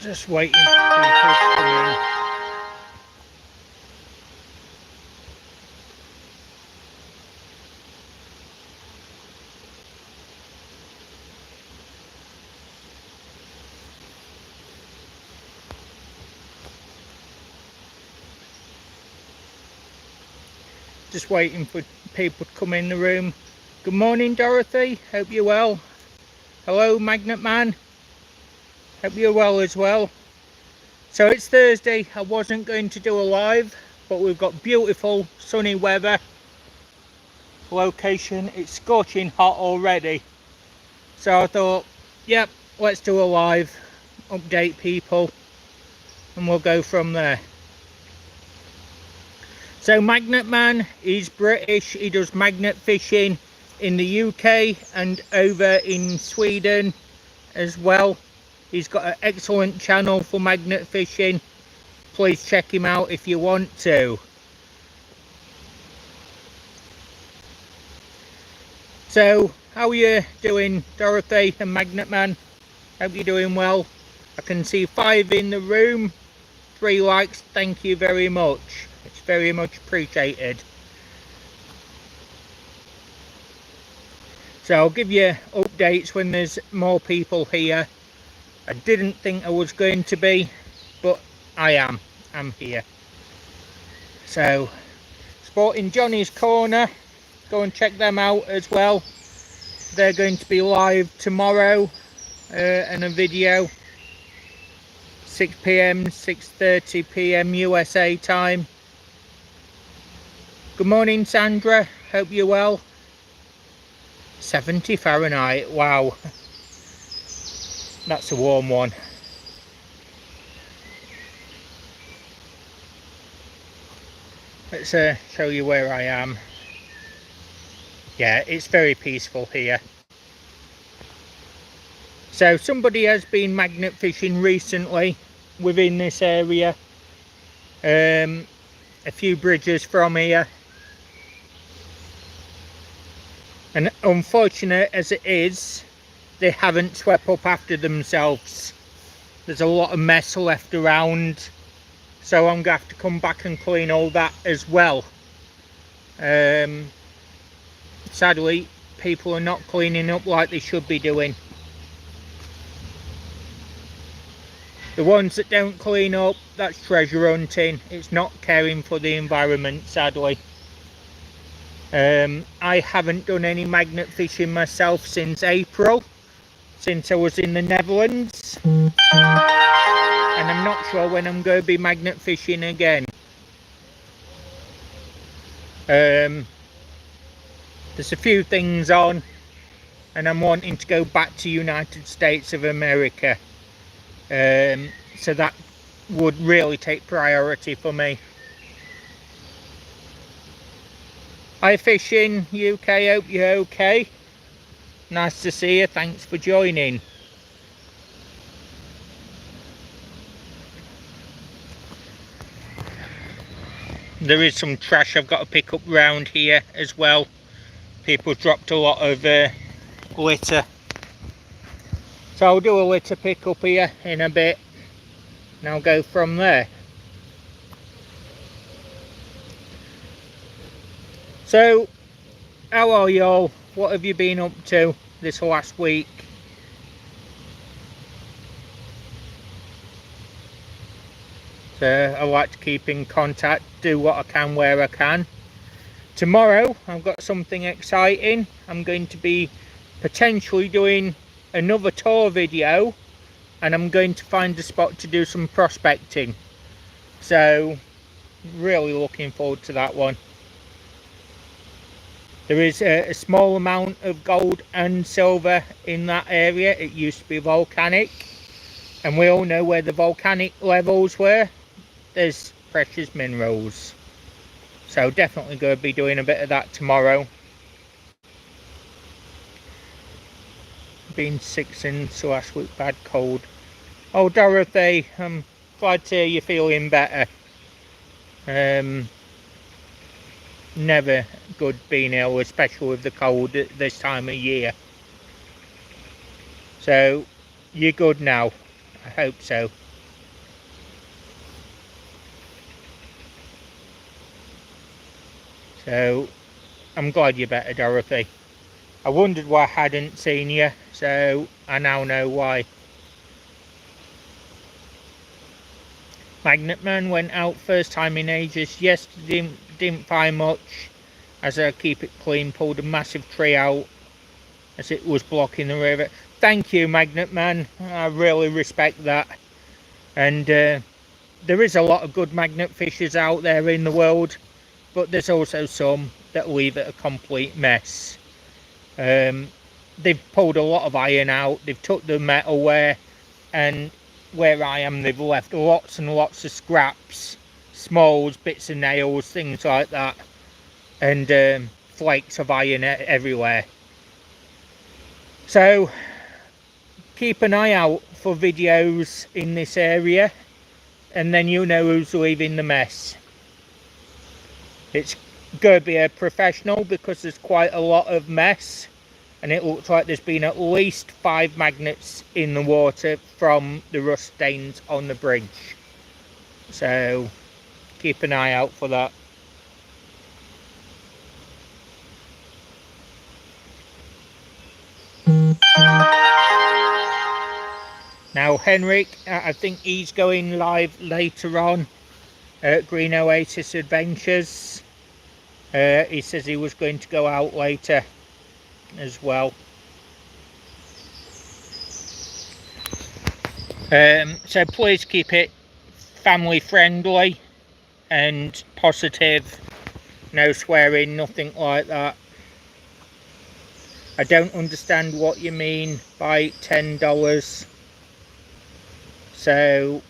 Just waiting for people to come in. Just waiting for people to come in the room. Good morning, Dorothy. Hope you're well. Hello, Magnet Man. Hope you're well as well. So it's Thursday. I wasn't going to do a live, but we've got beautiful sunny weather. Location, it's scorching hot already. So I thought, yep, let's do a live, update people, and we'll go from there. So Magnet Man, he's British, he does magnet fishing in the UK and over in Sweden as well. He's got an excellent channel for magnet fishing. Please check him out if you want to. So, how are you doing, Dorothy and Magnet Man? Hope you're doing well. I can see 5 in the room, 3 likes, thank you very much. It's very much appreciated. So I'll give you updates when there's more people here. I didn't think I was going to be, but I am. I'm here. So, Sporting Johnny's Corner, go and check them out as well. They're going to be live tomorrow in a video. 6 PM, 6:30 PM USA time. Good morning, Sandra. Hope you're well. 70 Fahrenheit. Wow. That's a warm one. Let's show you where I am. Yeah, it's very peaceful here. So somebody has been magnet fishing recently within this area. A few bridges from here. And unfortunate as it is, they haven't swept up after themselves. There's a lot of mess left around. So I'm going to have to come back and clean all that as well. Sadly, people are not cleaning up like they should be doing. The ones that don't clean up, that's treasure hunting. It's not caring for the environment, sadly. I haven't done any magnet fishing myself since April, since I was in the Netherlands. And I'm not sure when I'm going to be magnet fishing again. There's a few things on, and I'm wanting to go back to United States of America. So that would really take priority for me. Hi fishing UK, hope you're okay. Nice to see you, thanks for joining. There is some trash I've got to pick up round here as well. People dropped a lot of litter. So I'll do a litter pick up here in a bit and I'll go from there. So, how are y'all? What have you been up to this last week? So, I like to keep in contact, do what I can where I can. Tomorrow, I've got something exciting. I'm going to be potentially doing another tour video, and I'm going to find a spot to do some prospecting. So, really looking forward to that one. There is a small amount of gold and silver in that area. It used to be volcanic, and we all know where the volcanic levels were. There's precious minerals. So definitely going to be doing a bit of that tomorrow. Been 6 since last week, bad cold. Oh Dorothy, I'm glad to hear you're feeling better. Never good being ill, especially with the cold at this time of year. So, you're good now. I hope so. So I'm glad you're better, Dorothy. I wondered why I hadn't seen you, so I now know why. Magnet Man went out first time in ages. Yes, didn't find much, as I keep it clean. Pulled a massive tree out as it was blocking the river. Thank you, Magnet Man. I really respect that. And there is a lot of good magnet fishers out there in the world, but there's also some that leave it a complete mess. They've pulled a lot of iron out, they've took the metalware, and where I am they've left lots and lots of scraps, smalls, bits of nails, things like that, and flakes of iron everywhere. So keep an eye out for videos in this area, and then you know who's leaving the mess. It's going to be a professional because there's quite a lot of mess, and it looks like there's been at least 5 magnets in the water from the rust stains on the bridge. So keep an eye out for that. Now Henrik, I think he's going live later on at Green Oasis Adventures. He says he was going to go out later as well. So please keep it family friendly and positive, no swearing, nothing like that. I don't understand what you mean by $10. So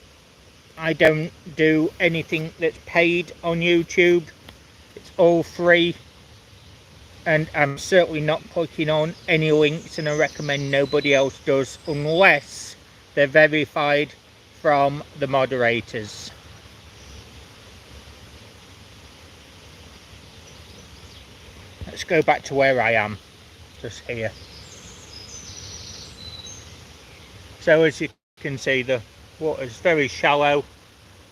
I don't do anything that's paid on YouTube. It's all free, and I'm certainly not clicking on any links, and I recommend nobody else does unless they're verified from the moderators. Let's go back to where I am, just here. So as you can see, the water's very shallow.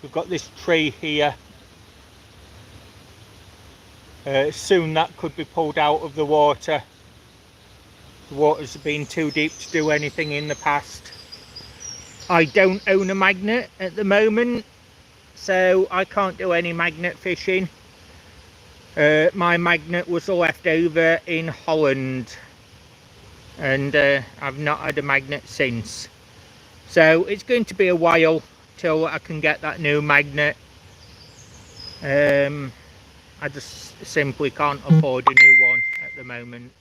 We've got this tree here. Soon that could be pulled out of the water. The water's been too deep to do anything in the past. I don't own a magnet at the moment, so I can't do any magnet fishing. My magnet was left over in Holland, and I've not had a magnet since. So it's going to be a while till I can get that new magnet. I just simply can't afford a new one at the moment.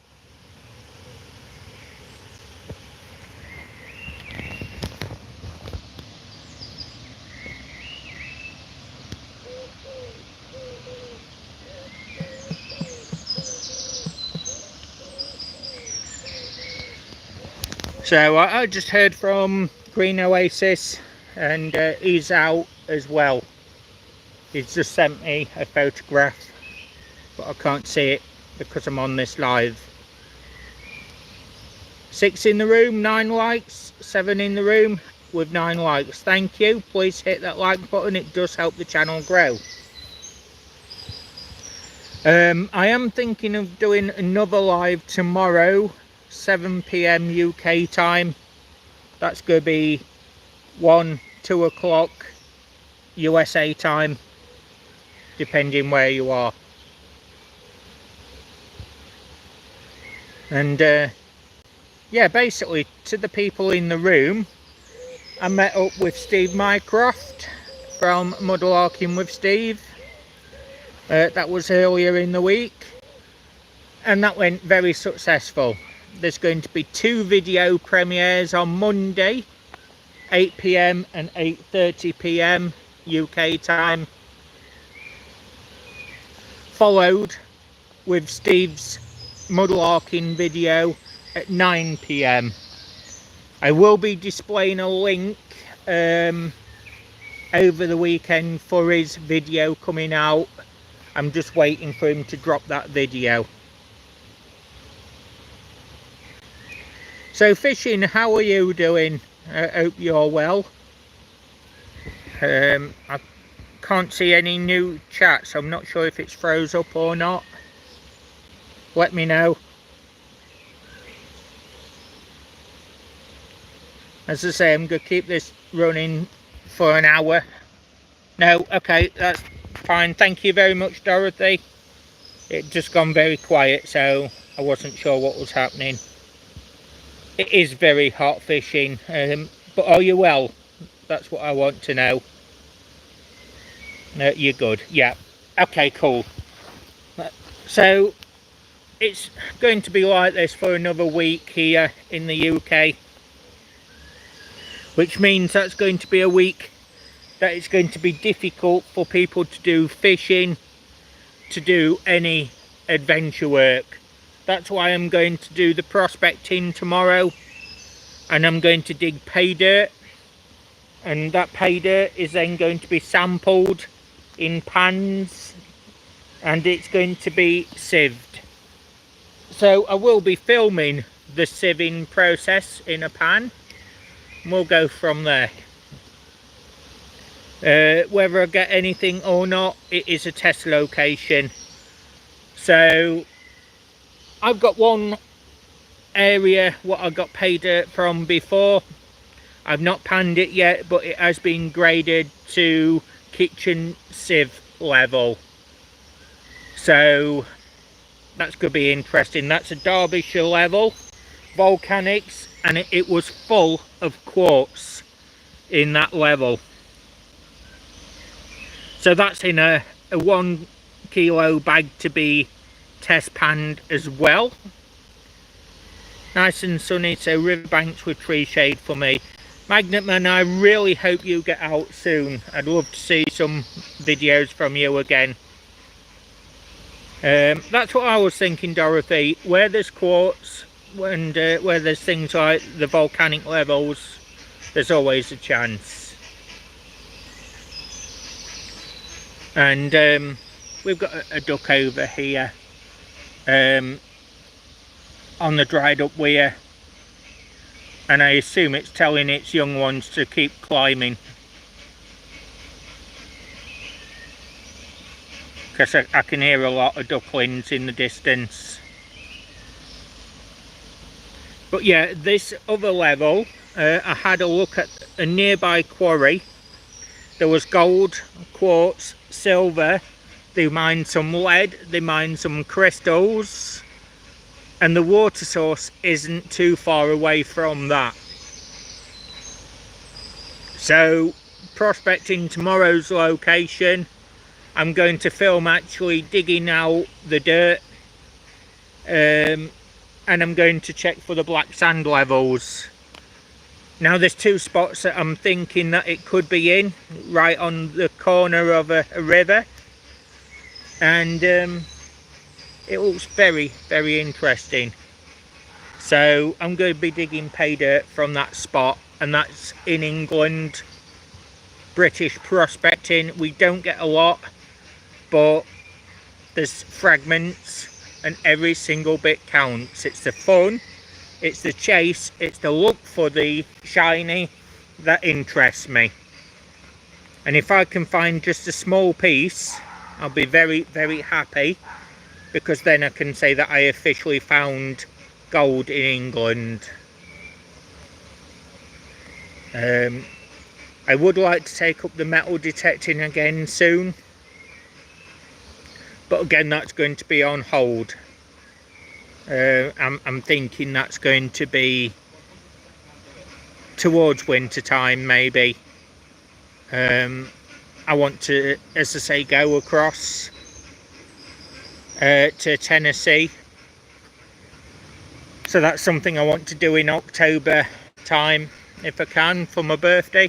So I just heard from Green Oasis, and he's out as well. He's just sent me a photograph, but I can't see it because I'm on this live. 6 in the room, 9 likes, 7 in the room with 9 likes. Thank you. Please hit that like button, it does help the channel grow. I am thinking of doing another live tomorrow, 7 PM UK time. That's going to be 1, 2 o'clock USA time, depending where you are. And yeah, basically to the people in the room, I met up with Steve Mycroft from Mudlarking with Steve. That was earlier in the week, and that went very successful. There's going to be 2 video premieres on Monday, 8 PM and 8:30 PM UK time, followed with Steve's Mudlarking video at 9 PM. I will be displaying a link over the weekend for his video coming out. I'm just waiting for him to drop that video. So fishing, how are you doing? I hope you're well. I can't see any new chats. I'm not sure if it's froze up or not. let me know. As I say, I'm going to keep this running for an hour. No, okay, that's fine. Thank you very much, Dorothy. It just gone very quiet, so I wasn't sure what was happening. It is very hot fishing, but are you well? That's what I want to know. You're good, yeah. Okay, cool. So it's going to be like this for another week here in the UK, which means that's going to be a week that it's going to be difficult for people to do fishing, to do any adventure work. That's why I'm going to do the prospecting tomorrow, and I'm going to dig pay dirt, and that pay dirt is then going to be sampled in pans and it's going to be sieved. So I will be filming the sieving process in a pan, and we'll go from there. Whether I get anything or not, it is a test location. So I've got one area what I got pay dirt from before. I've not panned it yet, but it has been graded to kitchen sieve level. So that's going to be interesting. That's a Derbyshire level volcanics, and it was full of quartz in that level. So that's in a 1 kilo bag to be test panned as well. Nice and sunny, so riverbanks with tree shade for me. Magnetman, I really hope you get out soon. I'd love to see some videos from you again. That's what I was thinking, Dorothy. Where there's quartz and where there's things like the volcanic levels, there's always a chance. And we've got a duck over here on the dried up weir, and I assume it's telling its young ones to keep climbing, because I can hear a lot of ducklings in the distance. But yeah, this other level, I had a look at a nearby quarry. There was gold, quartz, silver, they mined some lead, they mined some crystals, and the water source isn't too far away from that. So prospecting tomorrow's location, I'm going to film actually digging out the dirt, and I'm going to check for the black sand levels. Now there's 2 spots that I'm thinking that it could be in, right on the corner of a river, and it looks very, very interesting. So I'm going to be digging pay dirt from that spot, and that's in England. British prospecting, we don't get a lot, but there's fragments and every single bit counts. It's the fun, it's the chase, it's the look for the shiny that interests me. And if I can find just a small piece, I'll be very, very happy, because then I can say that I officially found gold in England. I would like to take up the metal detecting again soon, but again that's going to be on hold. I'm thinking that's going to be towards winter time maybe. I want to, as I say, go across to Tennessee, so that's something I want to do in October time if I can, for my birthday.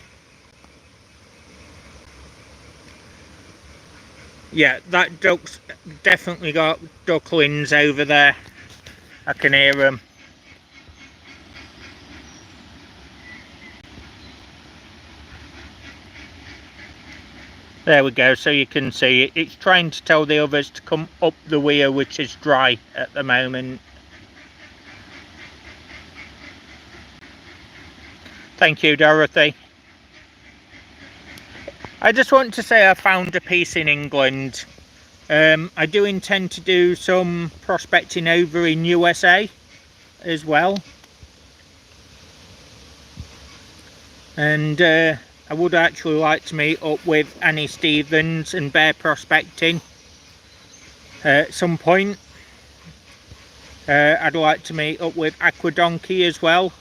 Yeah, that duck's definitely got ducklings over there. I can hear them. There we go, so you can see it. It's trying to tell the others to come up the weir, which is dry at the moment. Thank you, Dorothy. I just want to say I found a piece in England. I do intend to do some prospecting over in USA as well, and I would actually like to meet up with Annie Stevens and Bear Prospecting at some point. I'd like to meet up with Aqua Donkey as well.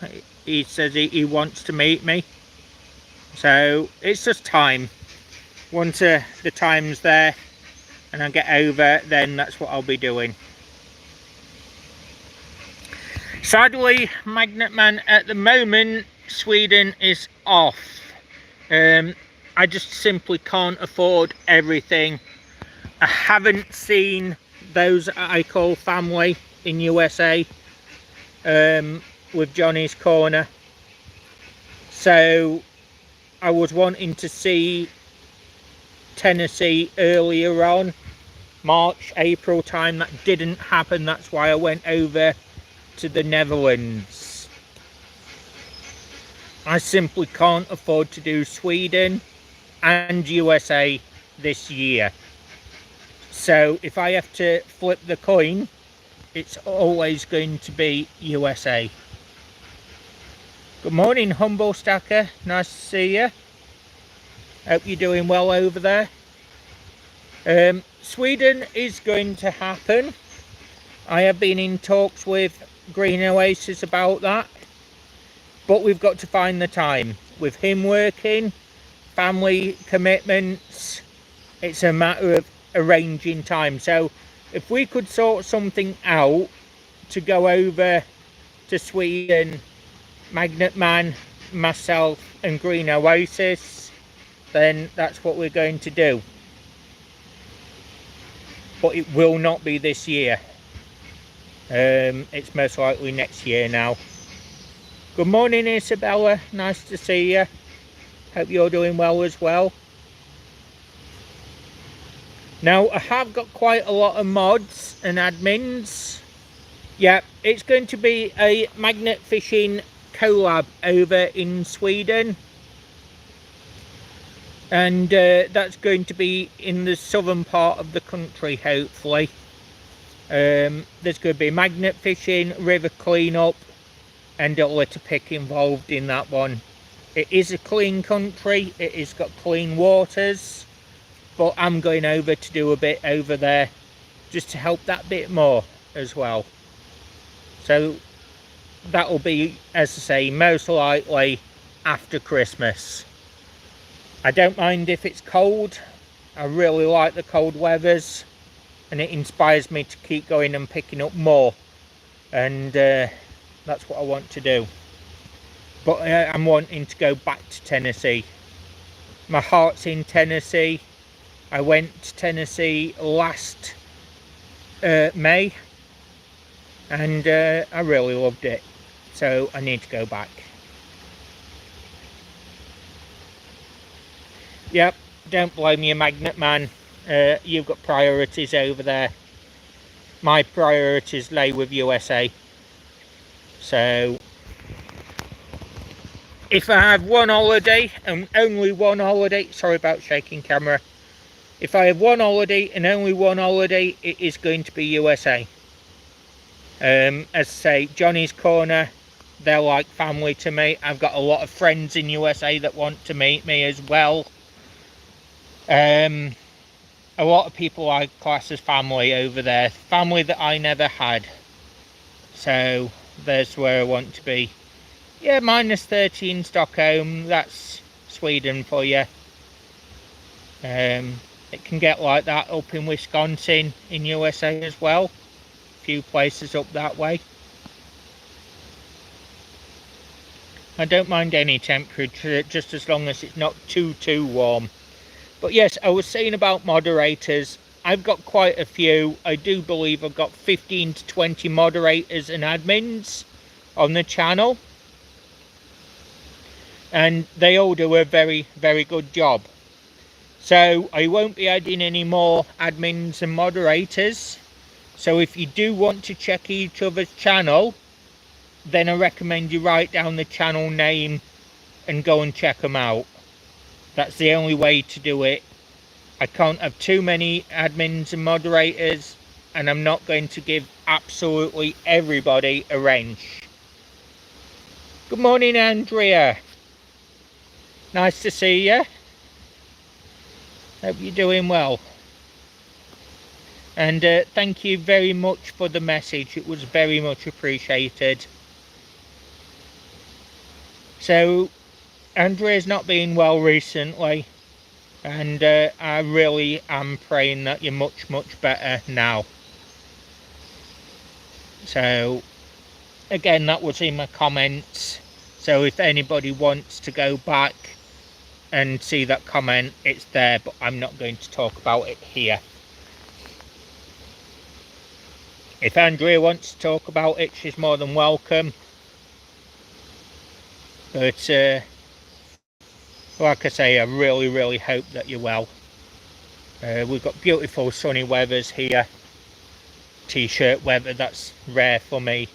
He says he wants to meet me, so it's just time. Once the time's there and I get over, then that's what I'll be doing. Sadly, Magnet Man at the moment, Sweden is off. I just simply can't afford everything. I haven't seen those I call family in USA with Johnny's Corner, so I was wanting to see Tennessee earlier on, March, April time. That didn't happen. That's why I went over to the Netherlands. I simply can't afford to do Sweden and USA this year, so if I have to flip the coin, it's always going to be USA. Good morning, Humble Stacker. Nice to see you. Hope you're doing well over there. Sweden is going to happen. I have been in talks with Green Oasis about that, but we've got to find the time. With him working, family commitments, it's a matter of arranging time. So if we could sort something out to go over to Sweden, Magnet Man, myself and Green Oasis, then that's what we're going to do. But it will not be this year. It's most likely next year now. Good morning, Isabella. Nice to see you. Hope you're doing well as well. Now, I have got quite a lot of mods and admins. Yeah, it's going to be a magnet fishing collab over in Sweden. And that's going to be in the southern part of the country, hopefully. There's going to be magnet fishing, river cleanup, and a litter pick involved in that one. It is a clean country, it has got clean waters, but I'm going over to do a bit over there just to help that bit more as well. So that will be, as I say, most likely after Christmas. I don't mind if it's cold. I really like the cold weathers, and it inspires me to keep going and picking up more, and that's what I want to do. But I'm wanting to go back to Tennessee. My heart's in Tennessee. I went to Tennessee last May, and I really loved it, so I need to go back. Yep, don't blame you, Magnet Man. You've got priorities over there. My priorities lay with USA. So if I have one holiday and only one holiday, sorry about shaking camera. If I have one holiday and only one holiday, it is going to be USA. As I say, Johnny's Corner, they're like family to me. I've got a lot of friends in USA that want to meet me as well. A lot of people I class as family over there. Family that I never had. So there's where I want to be. Yeah, -30 in Stockholm. That's Sweden for you. It can get like that up in Wisconsin in USA as well. A few places up that way. I don't mind any temperature, just as long as it's not too warm. But yes, I was saying about moderators. I've got quite a few. I do believe I've got 15 to 20 moderators and admins on the channel. And they all do a very, very good job. So I won't be adding any more admins and moderators. So if you do want to check each other's channel, then I recommend you write down the channel name and go and check them out. That's the only way to do it. I can't have too many admins and moderators, and I'm not going to give absolutely everybody a wrench. Good morning, Andrea. Nice to see you. Hope you're doing well. And thank you very much for the message. It was very much appreciated. So, Andrea's not been well recently, and I really am praying that you're much, much better now. So, again, that was in my comments. So if anybody wants to go back and see that comment, it's there, but I'm not going to talk about it here. If Andrea wants to talk about it, she's more than welcome. But like I say, I really, really hope that you're well. We've got beautiful sunny weathers here. T-shirt weather, that's rare for me.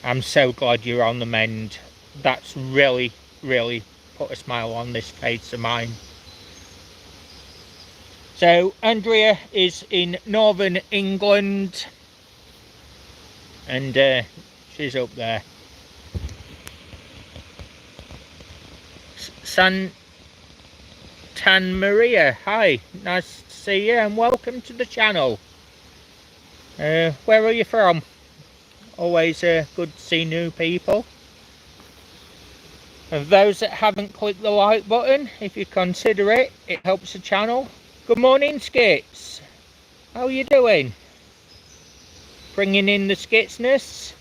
I'm so glad you're on the mend. That's really, really put a smile on this face of mine. So Andrea is in northern England, and she's up there. Santan Maria, hi, nice to see you and welcome to the channel. Where are you from? Always good to see new people. And those that haven't clicked the like button, if you consider it, it helps the channel. Good morning, Skits. How are you doing? Bringing in the skitsness.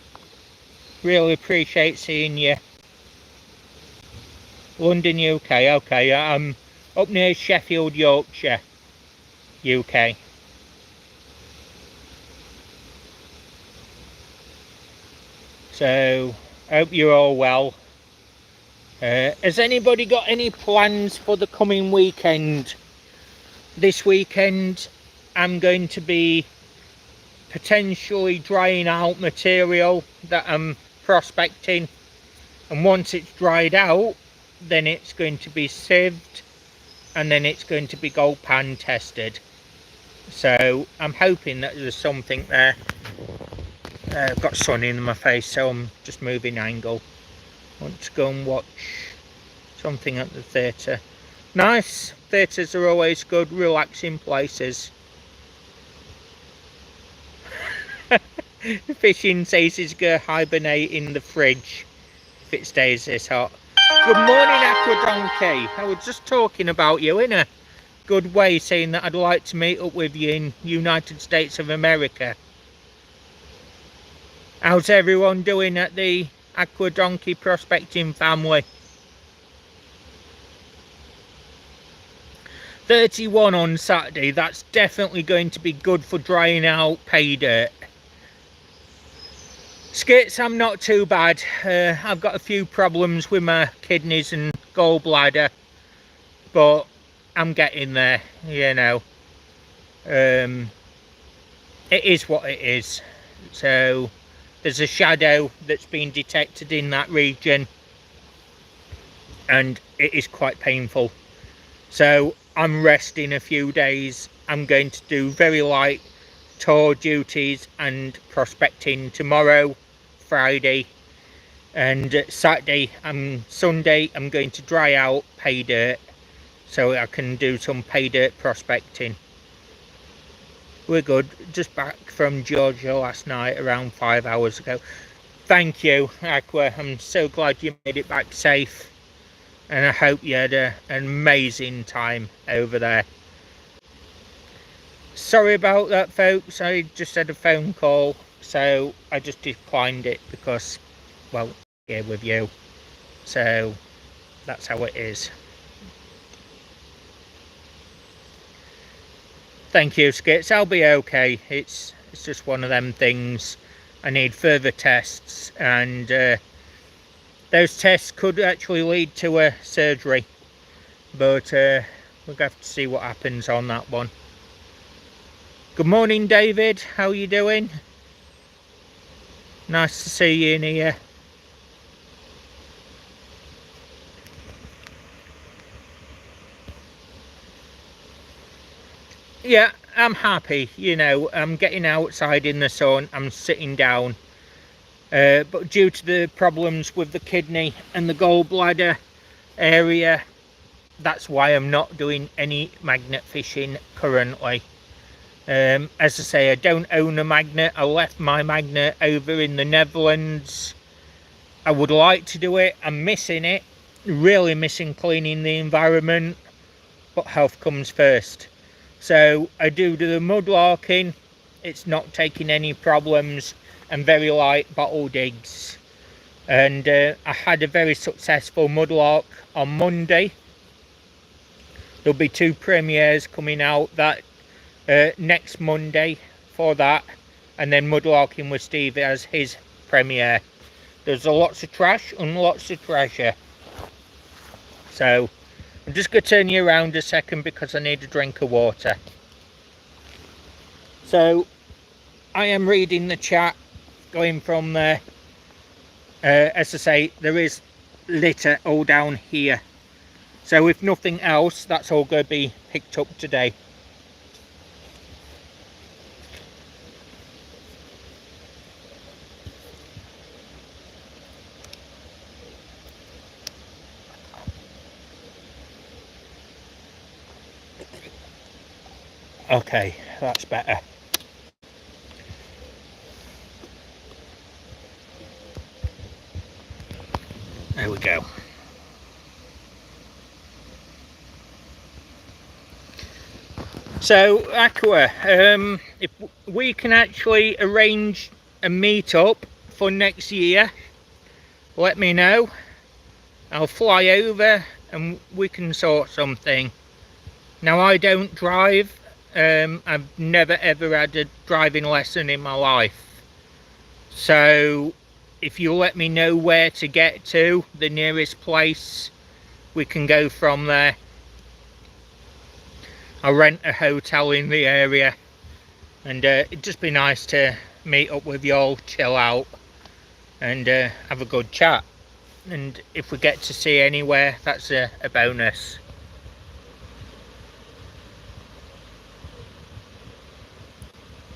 Really appreciate seeing you. London, UK. Okay, I'm up near Sheffield, Yorkshire, UK. So, I hope you're all well. Has anybody got any plans for the coming weekend? This weekend I'm going to be potentially drying out material that I'm prospecting, and once it's dried out, then it's going to be sieved, and then it's going to be gold pan tested. So I'm hoping that there's something there. I've got sun in my face, so I'm just moving angle. I want to go and watch something at the theatre. Nice, theatres are always good, relaxing places. Fishing says it's going to hibernate in the fridge if it stays this hot. Good morning, Aquadonkey. I was just talking about you in a good way, saying that I'd like to meet up with you in United States of America. How's everyone doing at the Aquadonkey prospecting family? 31 on Saturday, that's definitely going to be good for drying out pay dirt. Skits, I'm not too bad. I've got a few problems with my kidneys and gallbladder, but I'm getting there, you know. It is what it is. So there's a shadow that's been detected in that region, and it is quite painful. So I'm resting a few days. I'm going to do very light tour duties and prospecting tomorrow, Friday, and Saturday and Sunday I'm going to dry out pay dirt so I can do some pay dirt prospecting. We're good. Just back from Georgia last night around 5 hours ago. Thank you, Aqua. I'm so glad you made it back safe, and I hope you had an amazing time over there. Sorry about that, folks. I just had a phone call, so I just declined it because, well, here with you. So that's how it is. Thank you, Skits. I'll be okay. It's just one of them things. I need further tests, and those tests could actually lead to a surgery, but we'll have to see what happens on that one. Good morning, David. How are you doing? Nice to see you in here. yeah, I'm happy, you know, I'm getting outside in the sun, I'm sitting down. But due to the problems with the kidney and the gallbladder area, that's why I'm not doing any magnet fishing currently. As I say, I don't own a magnet. I left my magnet over in the Netherlands. I would like to do it. I'm missing it. Really missing cleaning the environment. But health comes first. So I do the mudlarking. It's not taking any problems. And very light bottle digs. And I had a very successful mudlark on Monday. There'll be 2 premieres coming out that next Monday for that, and then mudlarking with Steve as his premiere. There's lots of trash and lots of treasure. So I'm just going to turn you around a second because I need a drink of water. So I am reading the chat going from there. As I say, there is litter all down here. So if nothing else, that's all going to be picked up today. Okay, that's better. There we go. So Aqua, if we can actually arrange a meet-up for next year, let me know. I'll fly over and we can sort something. Now, I don't drive. I've never ever had a driving lesson in my life. So if you let me know where to get to, the nearest place, we can go from there. I'll rent a hotel in the area, and it'd just be nice to meet up with you all, chill out, and have a good chat. And if we get to see anywhere, that's a bonus.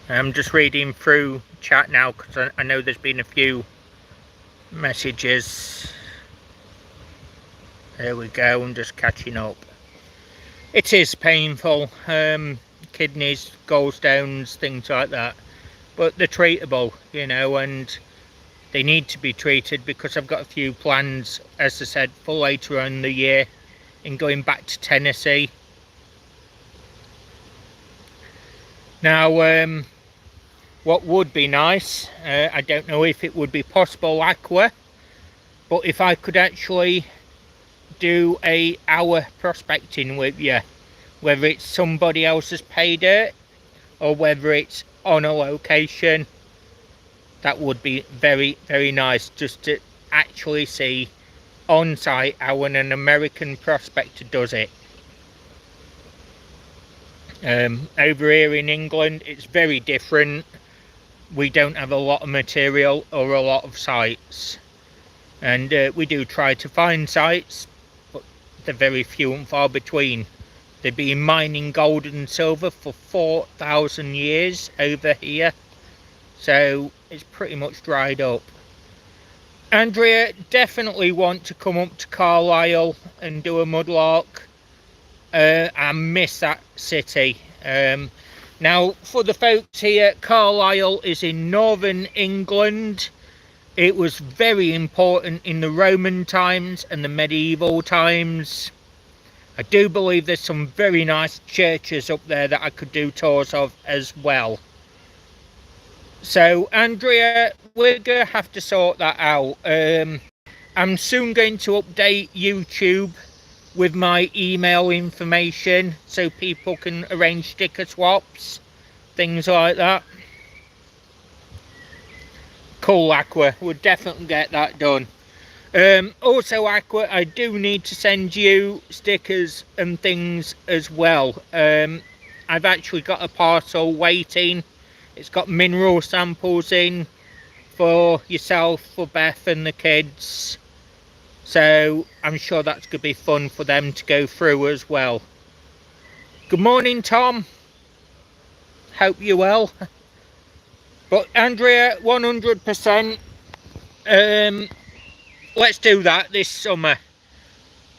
I'm just reading through chat now because I know there's been a few messages. There we go, I'm just catching up. It is painful, kidneys, gallstones, things like that, but they're treatable, you know, and they need to be treated because I've got a few plans, as I said, for later on in the year in going back to Tennessee. Now, what would be nice, I don't know if it would be possible, Aqua, but if I could actually do a hour prospecting with you, whether it's somebody else's pay dirt or whether it's on a location, that would be very, very nice, just to actually see on site how an American prospector does it. Over here in England, it's very different. We don't have a lot of material or a lot of sites, and we do try to find sites, but they're very few and far between. They've been mining gold and silver for 4,000 years over here, so it's pretty much dried up. Andrea, definitely want to come up to Carlisle and do a mudlark. I miss that city. Now, for the folks here, Carlisle is in northern England. It was very important in the Roman times and the medieval times. I do believe there's some very nice churches up there that I could do tours of as well. So, Andrea, we're going to have to sort that out. I'm soon going to update YouTube with my email information so people can arrange sticker swaps, things like that. Cool, Aqua, we'll definitely get that done. Also, Aqua, I do need to send you stickers and things as well. I've actually got a parcel waiting. It's got mineral samples in for yourself, for Beth and the kids. So I'm sure that's going to be fun for them to go through as well. Good morning, Tom. Hope you're well. But Andrea, 100%, let's do that this summer.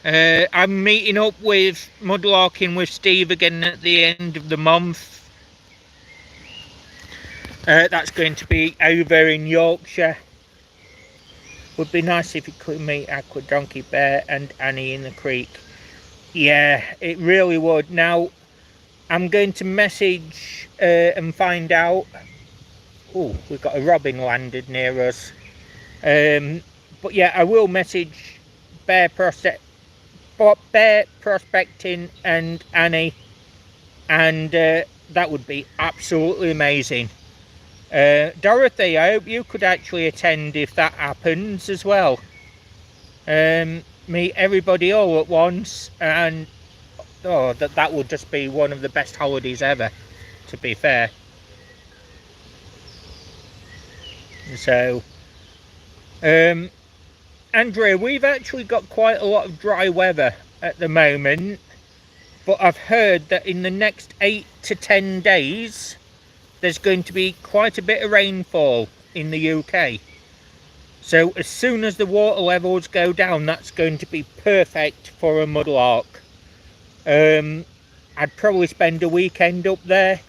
I'm meeting up with mudlarking with Steve again at the end of the month. That's going to be over in Yorkshire. Would be nice if you could meet Aqua Donkey Bear and Annie in the creek. Yeah, it really would. Now, I'm going to message and find out. Oh, we've got a robin landed near us. But yeah, I will message Bear Prospecting and Annie, and that would be absolutely amazing. Dorothy, I hope you could actually attend if that happens as well. Meet everybody all at once, and oh, that would just be one of the best holidays ever, to be fair. So Andrea, we've actually got quite a lot of dry weather at the moment, but I've heard that in the next 8 to 10 days there's going to be quite a bit of rainfall in the UK. So as soon as the water levels go down, that's going to be perfect for a mudlark. I'd probably spend a weekend up there,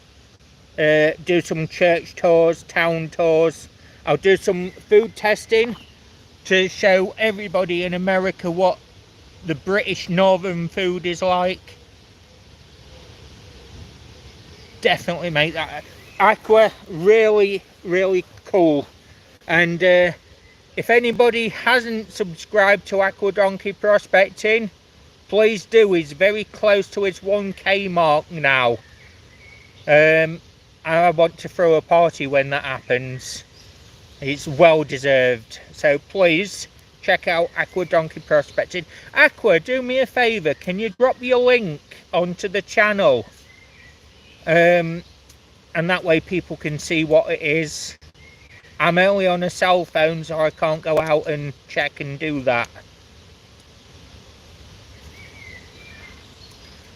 do some church tours, town tours. I'll do some food testing to show everybody in America what the British northern food is like. Definitely make that Aqua really, really cool. And if anybody hasn't subscribed to Aqua Donkey Prospecting, please do. He's very close to his 1K mark now. I want to throw a party when that happens. It's well deserved. So please check out Aqua Donkey Prospecting. Aqua, do me a favour. Can you drop your link onto the channel? And that way people can see what it is. I'm only on a cell phone, so I can't go out and check and do that.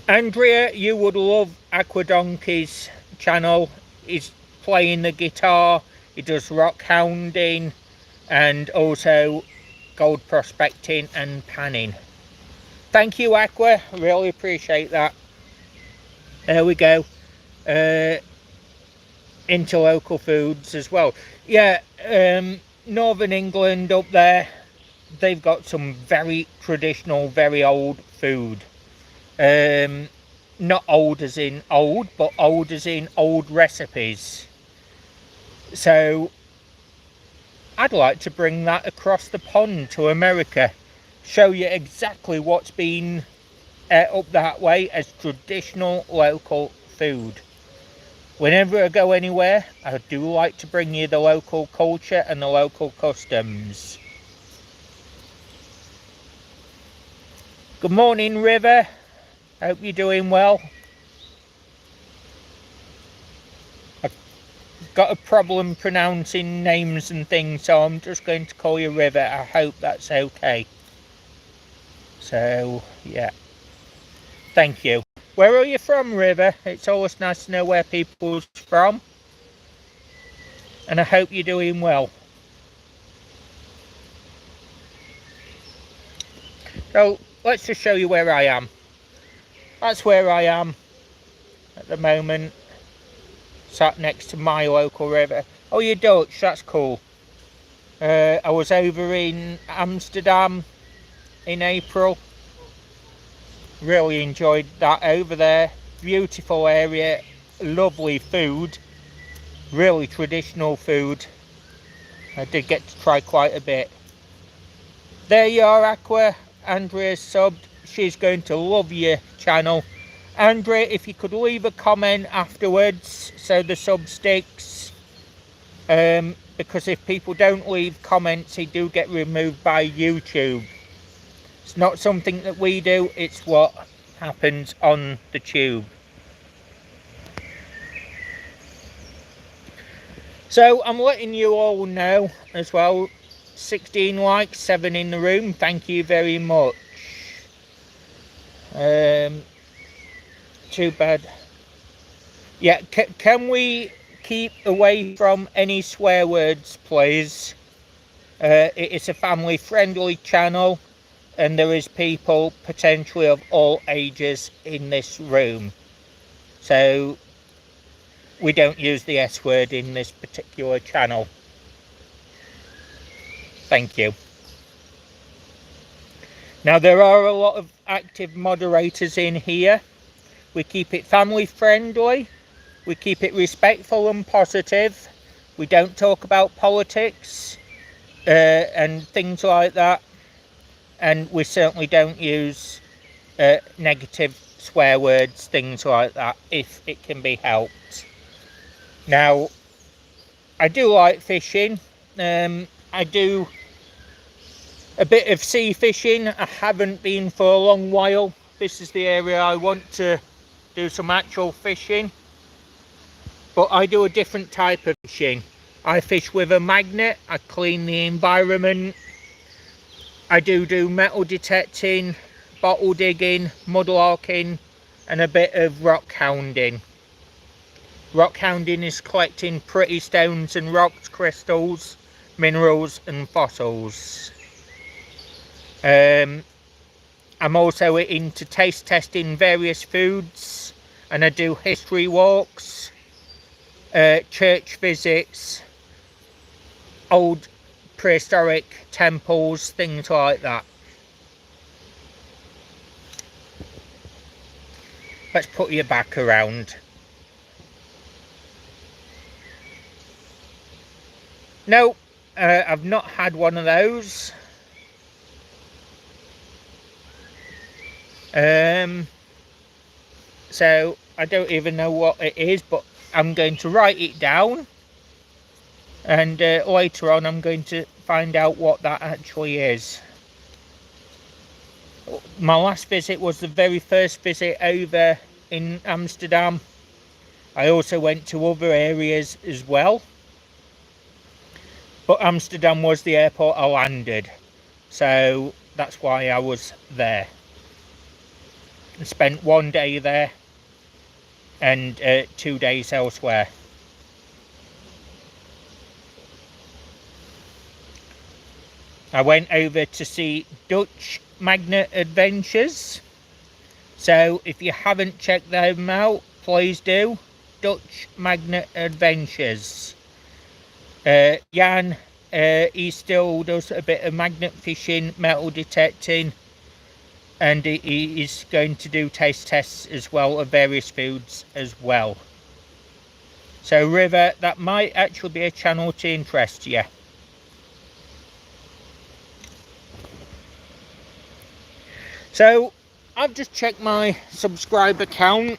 Andrea, you would love Aqua Donkey's channel. He's playing the guitar. He does rock hounding and also gold prospecting and panning. Thank you, Aqua. Really appreciate that. There we go. Into local foods as well. Yeah, Northern England up there, they've got some very traditional, very old food. Not old as in old, but old as in old recipes. So I'd like to bring that across the pond to America, show you exactly what's been up that way as traditional local food. Whenever I go anywhere, I do like to bring you the local culture and the local customs. Good morning, River. Hope you're doing well. Got a problem pronouncing names and things, so I'm just going to call you River. I hope that's okay. So yeah, thank you. Where are you from, River? It's always nice to know where people's from, and I hope you're doing well. So let's just show you where I am. That's where I am at the moment. Sat next to my local river. Oh, you're Dutch, that's cool. I was over in Amsterdam in April. Really enjoyed that over there. Beautiful area, lovely food, really traditional food. I did get to try quite a bit. There you are, Aqua. Andrea's subbed. She's going to love your channel. Andrea, if you could leave a comment afterwards so the sub sticks, because if people don't leave comments, they do get removed by YouTube. It's not something that we do, it's what happens on the tube. So I'm letting you all know as well, 16 likes, 7 in the room, thank you very much. Too bad Yeah, can we keep away from any swear words, please? It is a family friendly channel, and there is people potentially of all ages in this room, so we don't use the S word in this particular channel. Thank you. Now, there are a lot of active moderators in here. We keep it family friendly, we keep it respectful and positive, we don't talk about politics and things like that, and we certainly don't use negative swear words, things like that, if it can be helped. Now, I do like fishing. I do a bit of sea fishing. I haven't been for a long while. This is the area I want to do some actual fishing, but I do a different type of fishing. I fish with a magnet. I clean the environment. I do metal detecting, bottle digging, mudlarking, and a bit of rock hounding. Rock hounding is collecting pretty stones and rocks, crystals, minerals and fossils. I'm also into taste testing various foods, and I do history walks, church visits, old prehistoric temples, things like that. Let's put your back around. No, I've not had one of those. So I don't even know what it is, but I'm going to write it down, and later on I'm going to find out what that actually is. My last visit was the very first visit over in Amsterdam. I also went to other areas as well, but Amsterdam was the airport I landed, so that's why I was there. I spent 1 day there and 2 days elsewhere. I went over to see Dutch Magnet Adventures, so if you haven't checked them out, please do. Dutch Magnet Adventures. Jan, he still does a bit of magnet fishing, metal detecting, and he is going to do taste tests as well of various foods as well. So River, that might actually be a channel to interest you. So I've just checked my subscriber count.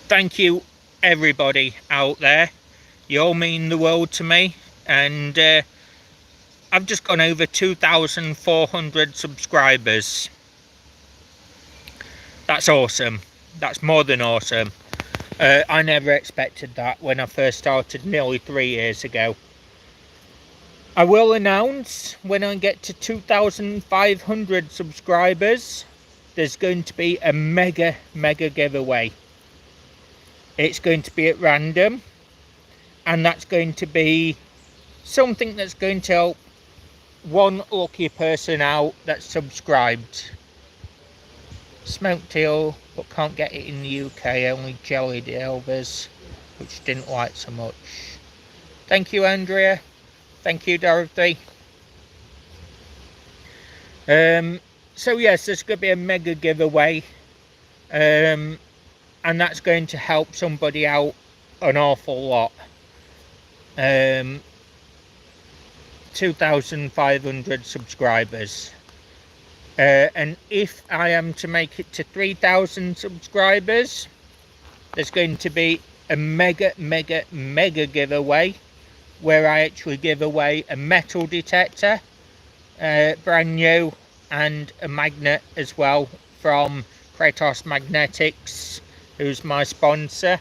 Thank you everybody out there. You all mean the world to me, and I've just gone over 2,400 subscribers. That's awesome. That's more than awesome. I never expected that when I first started nearly 3 years ago. I will announce when I get to 2,500 subscribers, there's going to be a mega giveaway. It's going to be at random, and that's going to be something that's going to help one lucky person out that's subscribed. Smoked eel, but can't get it in the UK, only jellied elvers, which didn't like so much. Thank you, Andrea. Thank you, Dorothy. So yes, there's going to be a mega giveaway, and that's going to help somebody out an awful lot. 2,500 subscribers, and if I am to make it to 3,000 subscribers, there's going to be a mega giveaway, where I actually give away a metal detector, brand new, and a magnet as well from Kratos Magnetics, who's my sponsor.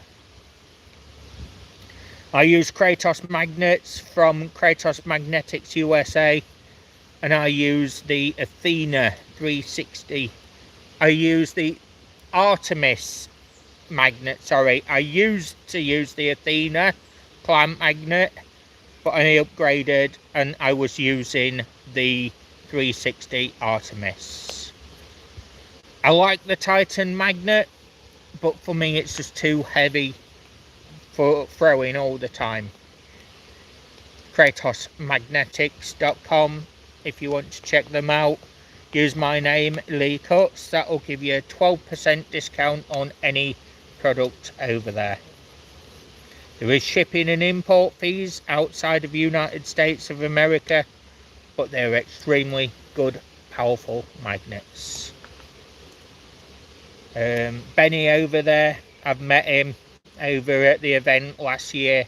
I use Kratos magnets from Kratos Magnetics USA, and I use the Athena 360. I use the Artemis magnet, sorry. I used to use the Athena clamp magnet, but I upgraded and I was using the 360 Artemis. I like the Titan magnet, but for me it's just too heavy for throwing all the time. KratosMagnetics.com if you want to check them out. Use my name, Lee Cuts. That will give you a 12% discount on any product over there. There is shipping and import fees outside of the United States of America, but they're extremely good, powerful magnets. Benny over there, I've met him over at the event last year.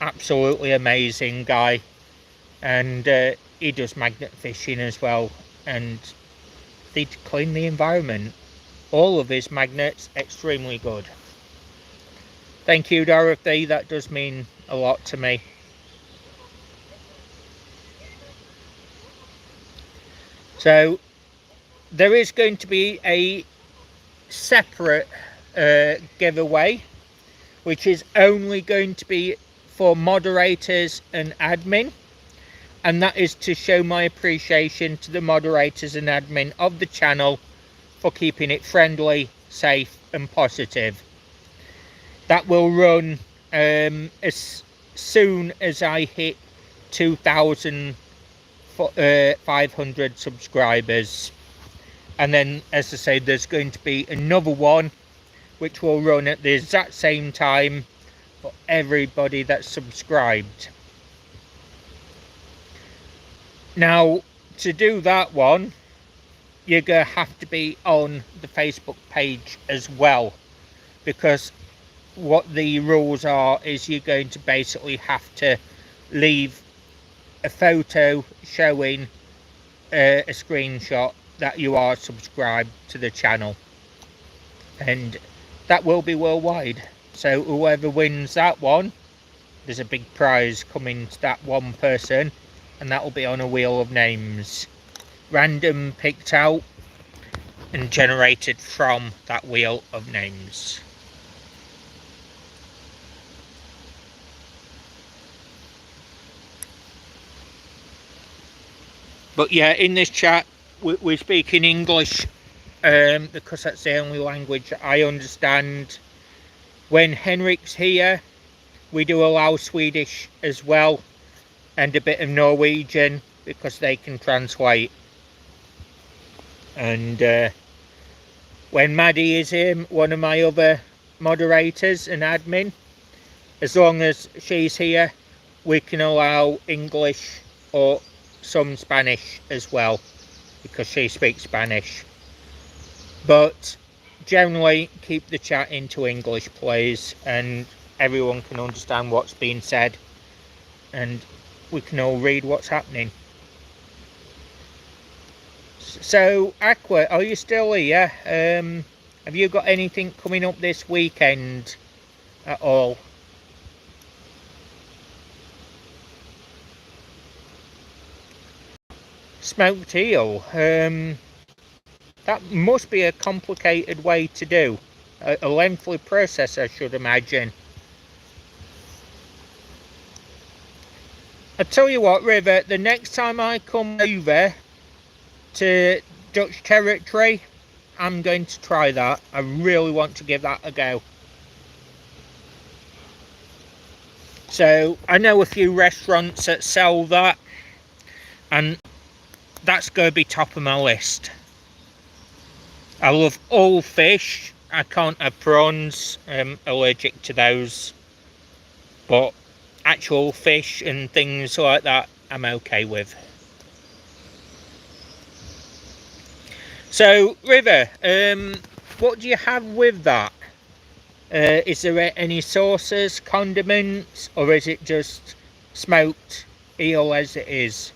Absolutely amazing guy, and he does magnet fishing as well, and they clean the environment. All of his magnets extremely good. Thank you, Dorothy, that does mean a lot to me. So there is going to be a separate giveaway, which is only going to be for moderators and admin, and that is to show my appreciation to the moderators and admin of the channel for keeping it friendly, safe and positive. That will run as soon as I hit 2,500 subscribers, and then, as I say, there's going to be another one which will run at the exact same time for everybody that's subscribed. Now, to do that one, you're going to have to be on the Facebook page as well, because what the rules are is you're going to basically have to leave a photo showing a screenshot that you are subscribed to the channel, and that will be worldwide. So whoever wins that one, there's a big prize coming to that one person, and that will be on a wheel of names, random picked out and generated from that wheel of names. But yeah, in this chat we speak in English because that's the only language I understand. When Henrik's here, we do allow Swedish as well, and a bit of Norwegian because they can translate. And when Maddie is here, one of my other moderators and admin, as long as she's here, we can allow English or some Spanish as well, because she speaks Spanish. But generally keep the chat into English, please, and everyone can understand what's being said and we can all read what's happening. So Aqua, are you still here? Have you got anything coming up this weekend at all? Smoked eel, that must be a complicated way to do, a lengthy process, I should imagine. I tell you what, River, the next time I come over to Dutch territory, I'm going to try that. I really want to give that a go. So I know a few restaurants that sell that, and that's going to be top of my list. I love all fish. I can't have prawns, I'm allergic to those, but actual fish and things like that I'm okay with. So River, what do you have with that? Is there any sauces, condiments, or is it just smoked eel as it is?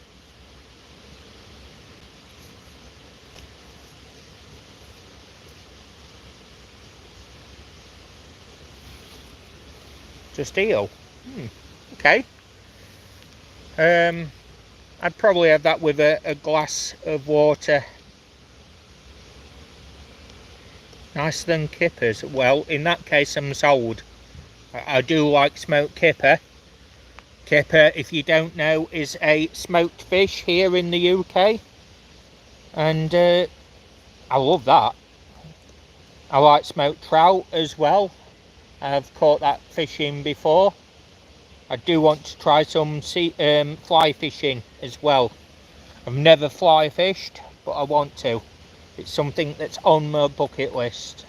Just eel. Okay. I'd probably have that with a glass of water. Nicer than kippers. Well, in that case, I'm sold. I do like smoked kipper. Kipper, if you don't know, is a smoked fish here in the UK. And I love that. I like smoked trout as well. I've caught that fishing before. I do want to try some fly fishing as well. I've never fly fished, but I want to. It's something that's on my bucket list.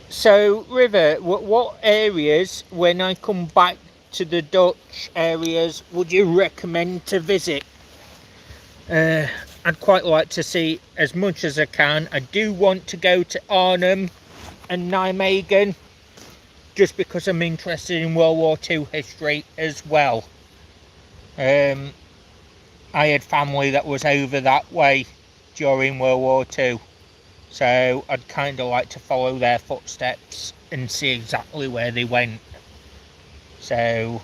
So, River, what areas, when I come back to the Dutch areas, would you recommend to visit? I'd quite like to see as much as I can. I do want to go to Arnhem and Nijmegen, just because I'm interested in World War II history as well. I had family that was over that way during World War II, so I'd kind of like to follow their footsteps and see exactly where they went. So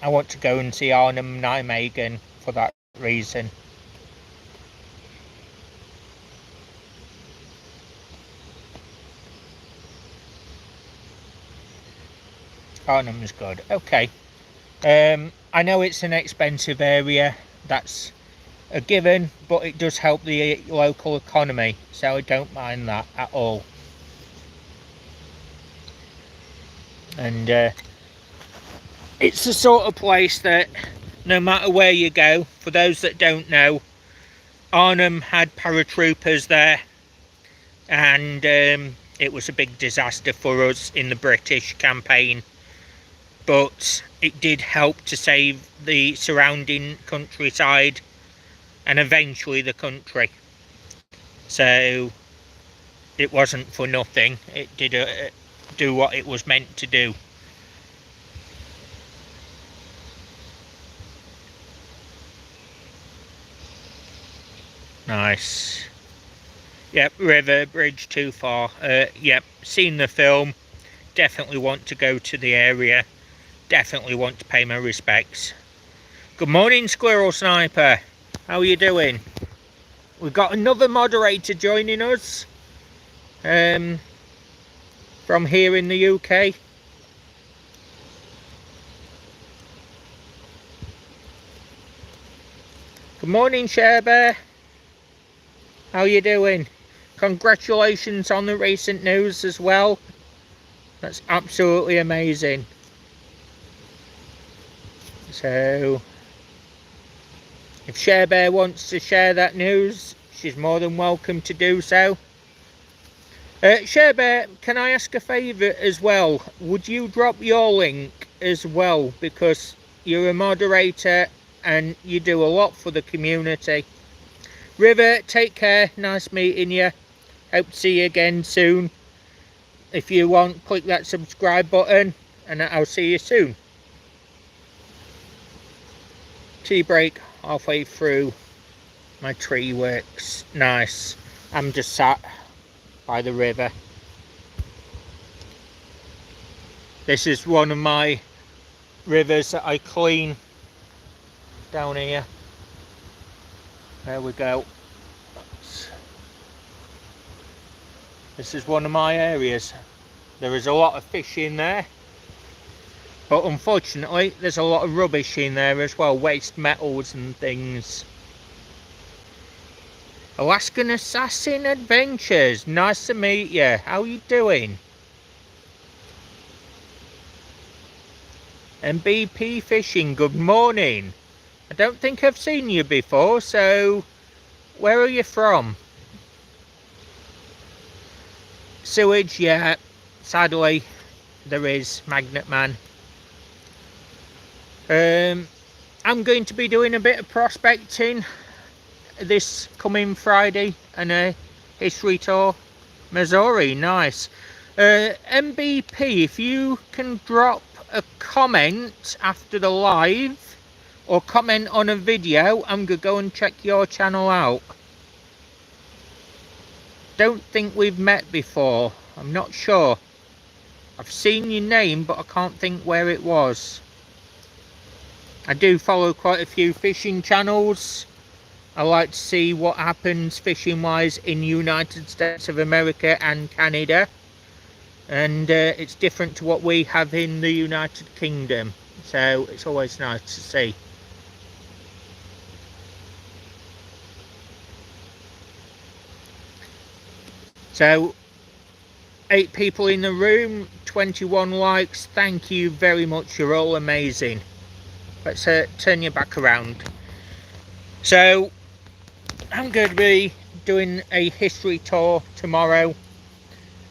I want to go and see Arnhem and Nijmegen for that reason. Arnhem's good. Okay. I know it's an expensive area, that's a given, but it does help the local economy, so I don't mind that at all. And it's the sort of place that no matter where you go, for those that don't know, Arnhem had paratroopers there, and it was a big disaster for us in the British campaign, but it did help to save the surrounding countryside and eventually the country. So it wasn't for nothing. It did do what it was meant to do. Nice. Yep, river, bridge too far. Yep, seen the film. Definitely want to go to the area. Definitely want to pay my respects. Good morning, Squirrel Sniper. How are you doing? We've got another moderator joining us from here in the UK. Good morning, Sharebear. How are you doing? Congratulations on the recent news as well. That's absolutely amazing. So, if Sharebear wants to share that news, she's more than welcome to do so. Sharebear, can I ask a favour as well? Would you drop your link as well? Because you're a moderator and you do a lot for the community. River, take care. Nice meeting you. Hope to see you again soon. If you want, click that subscribe button and I'll see you soon. Tea break halfway through my tree works. Nice. I'm just sat by the river. This is one of my rivers that I clean down here. There we go. This is one of my areas. There is a lot of fish in there, but unfortunately there's a lot of rubbish in there as well, waste metals and things. Alaskan Assassin Adventures, nice to meet you. How are you doing? MBP Fishing, good morning. I don't think I've seen you before, so where are you from? Sewage, yeah, sadly there is, Magnet Man. I'm going to be doing a bit of prospecting this coming Friday and a history tour. Missouri, nice. MBP, if you can drop a comment after the live or comment on a video, I'm gonna go and check your channel out. Don't think we've met before, I'm not sure. I've seen your name, but I can't think where it was. I do follow quite a few fishing channels. I like to see what happens fishing wise in the United States of America and Canada. And it's different to what we have in the United Kingdom. So it's always nice to see. So 8 people in the room, 21 likes. Thank you very much. You're all amazing. Let's turn you back around. So I'm going to be doing a history tour tomorrow.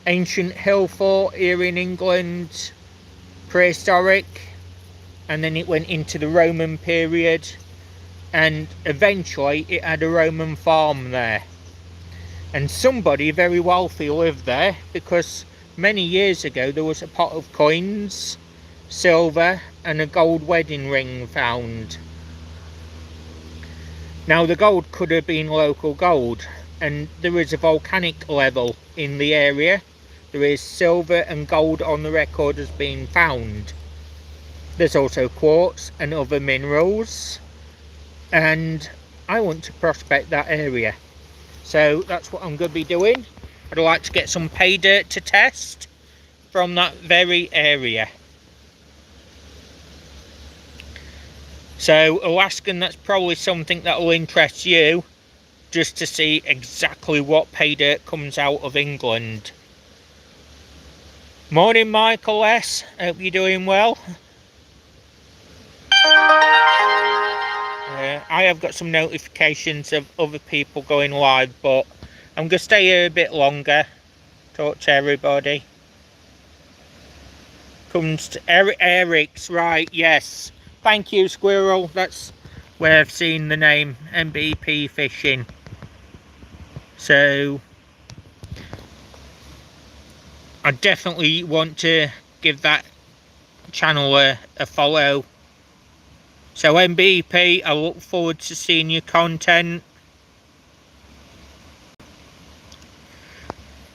Ancient hill fort here in England, prehistoric, and then it went into the Roman period, and eventually it had a Roman farm there. And somebody very wealthy lived there, because many years ago there was a pot of coins, silver and a gold wedding ring found. Now the gold could have been local gold, and there is a volcanic level in the area. There is silver and gold on the record as being found. There's also quartz and other minerals, and I want to prospect that area. So that's what I'm going to be doing. I'd like to get some pay dirt to test from that very area. So Alaskan, that's probably something that will interest you, just to see exactly what pay dirt comes out of England. Morning Michael S, hope you're doing well. I have got some notifications of other people going live, but I'm going to stay here a bit longer, talk to everybody. Comes to Eric's, right, yes. Thank you, Squirrel. That's where I've seen the name, MBP Fishing. So I definitely want to give that channel a follow. So MBP, I look forward to seeing your content.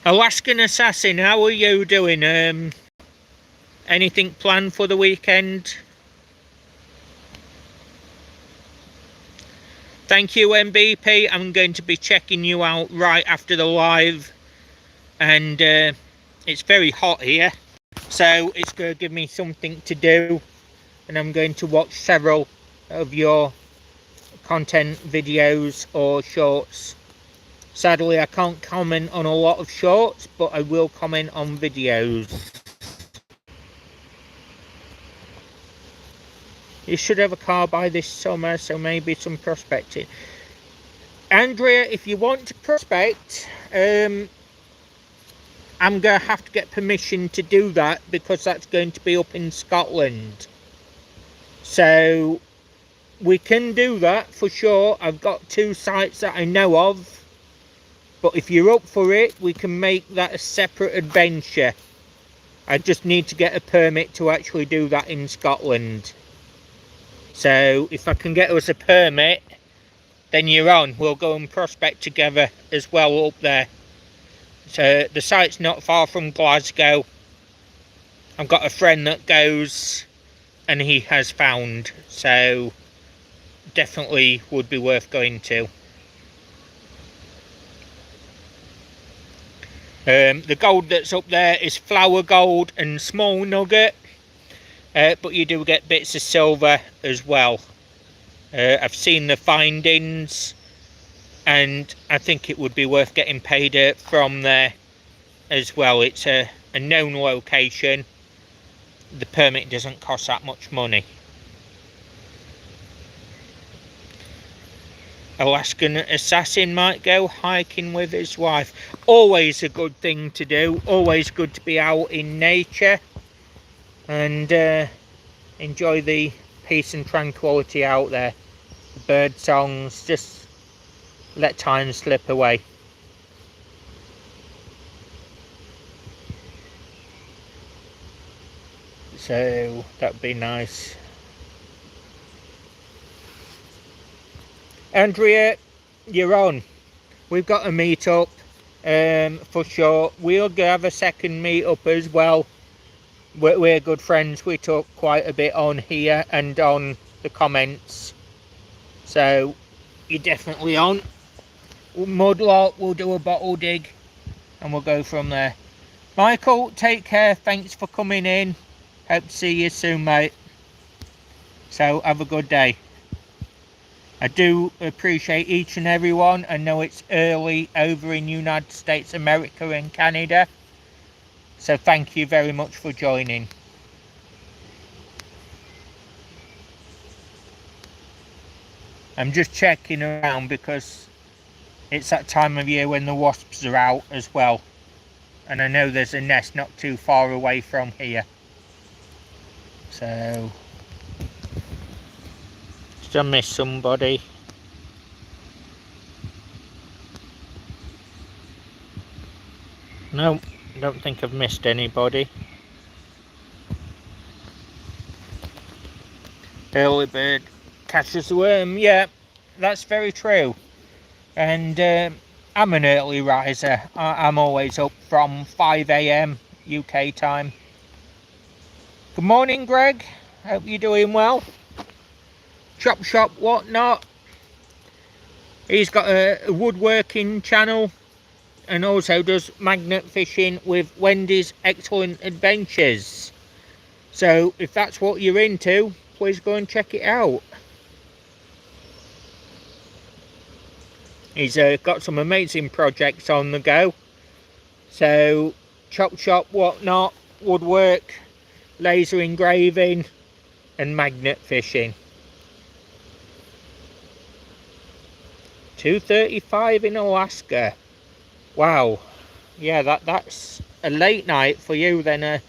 Alaskan Assassin, how are you doing? Anything planned for the weekend? Thank you MBP, I'm going to be checking you out right after the live. And it's very hot here, so it's going to give me something to do. And I'm going to watch several of your content videos or shorts. Sadly I can't comment on a lot of shorts, but I will comment on videos. You should have a car by this summer, so maybe some prospecting. Andrea, if you want to prospect, I'm going to have to get permission to do that, because that's going to be up in Scotland. So we can do that for sure. I've got 2 sites that I know of, but if you're up for it, we can make that a separate adventure. I just need to get a permit to actually do that in Scotland. So if I can get us a permit, then you're on. We'll go and prospect together as well up there. So the site's not far from Glasgow. I've got a friend that goes and he has found, so definitely would be worth going to. The gold that's up there is flour gold and small nugget, but you do get bits of silver as well. I've seen the findings, and I think it would be worth getting pay dirt from there as well. It's a known location. The permit doesn't cost that much money. Alaskan Assassin might go hiking with his wife. Always a good thing to do. Always good to be out in nature and enjoy the peace and tranquility out there. The bird songs, just let time slip away. So that'd be nice. Andrea, you're on. We've got a meet up for sure. We'll have a second meet up as well we're good friends. We talk quite a bit on here and on the comments, so you're definitely on. Mudlark, we'll do a bottle dig and we'll go from there. Michael, take care, thanks for coming in, hope to see you soon, mate. So have a good day. I do appreciate each and every one. I know it's early over in United States, America and Canada, so thank you very much for joining. I'm just checking around because it's that time of year when the wasps are out as well, and I know there's a nest not too far away from here. So did I miss somebody? No, I don't think I've missed anybody. Early bird catches the worm. Yeah, that's very true. And I'm an early riser. I'm always up from 5 AM UK time. Good morning, Greg. Hope you're doing well. Chop Shop Whatnot. He's got a woodworking channel and also does magnet fishing with Wendy's Excellent Adventures. So if that's what you're into, please go and check it out. He's got some amazing projects on the go. So Chop Shop Whatnot, woodwork, laser engraving and magnet fishing. 2:35 in Alaska. Wow. Yeah, that's a late night for you then,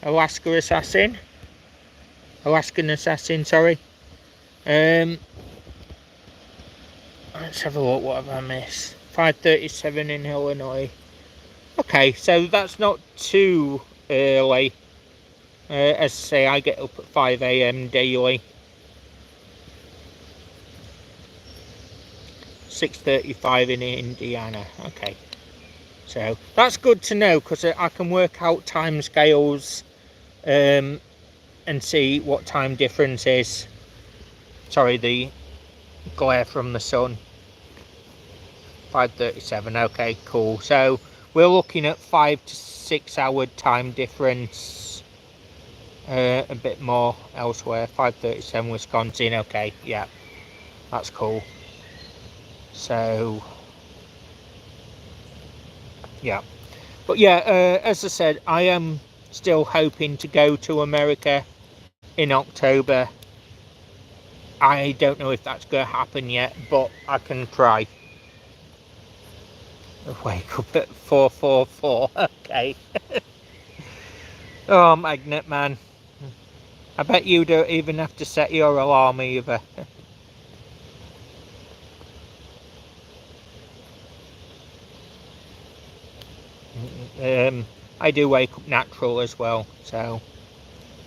Alaskan assassin, sorry. Let's have a look, what have I missed? 5:37 in Illinois. Okay, so that's not too early. As I say, I get up at 5 AM daily. 6:35 in Indiana. Okay, so that's good to know because I can work out time scales and see what time difference is. Sorry, the glare from the sun. 5:37. Okay, cool. So we're looking at 5 to 6 hour time difference. A bit more elsewhere. 5:37 Wisconsin. Okay, yeah, that's cool. So yeah, but yeah, as I said, I am still hoping to go to America in October. I don't know if that's going to happen yet, but I can try. Wake up at 4:44. Okay. Oh, Magnet Man, I bet you don't even have to set your alarm either. I do wake up natural as well, so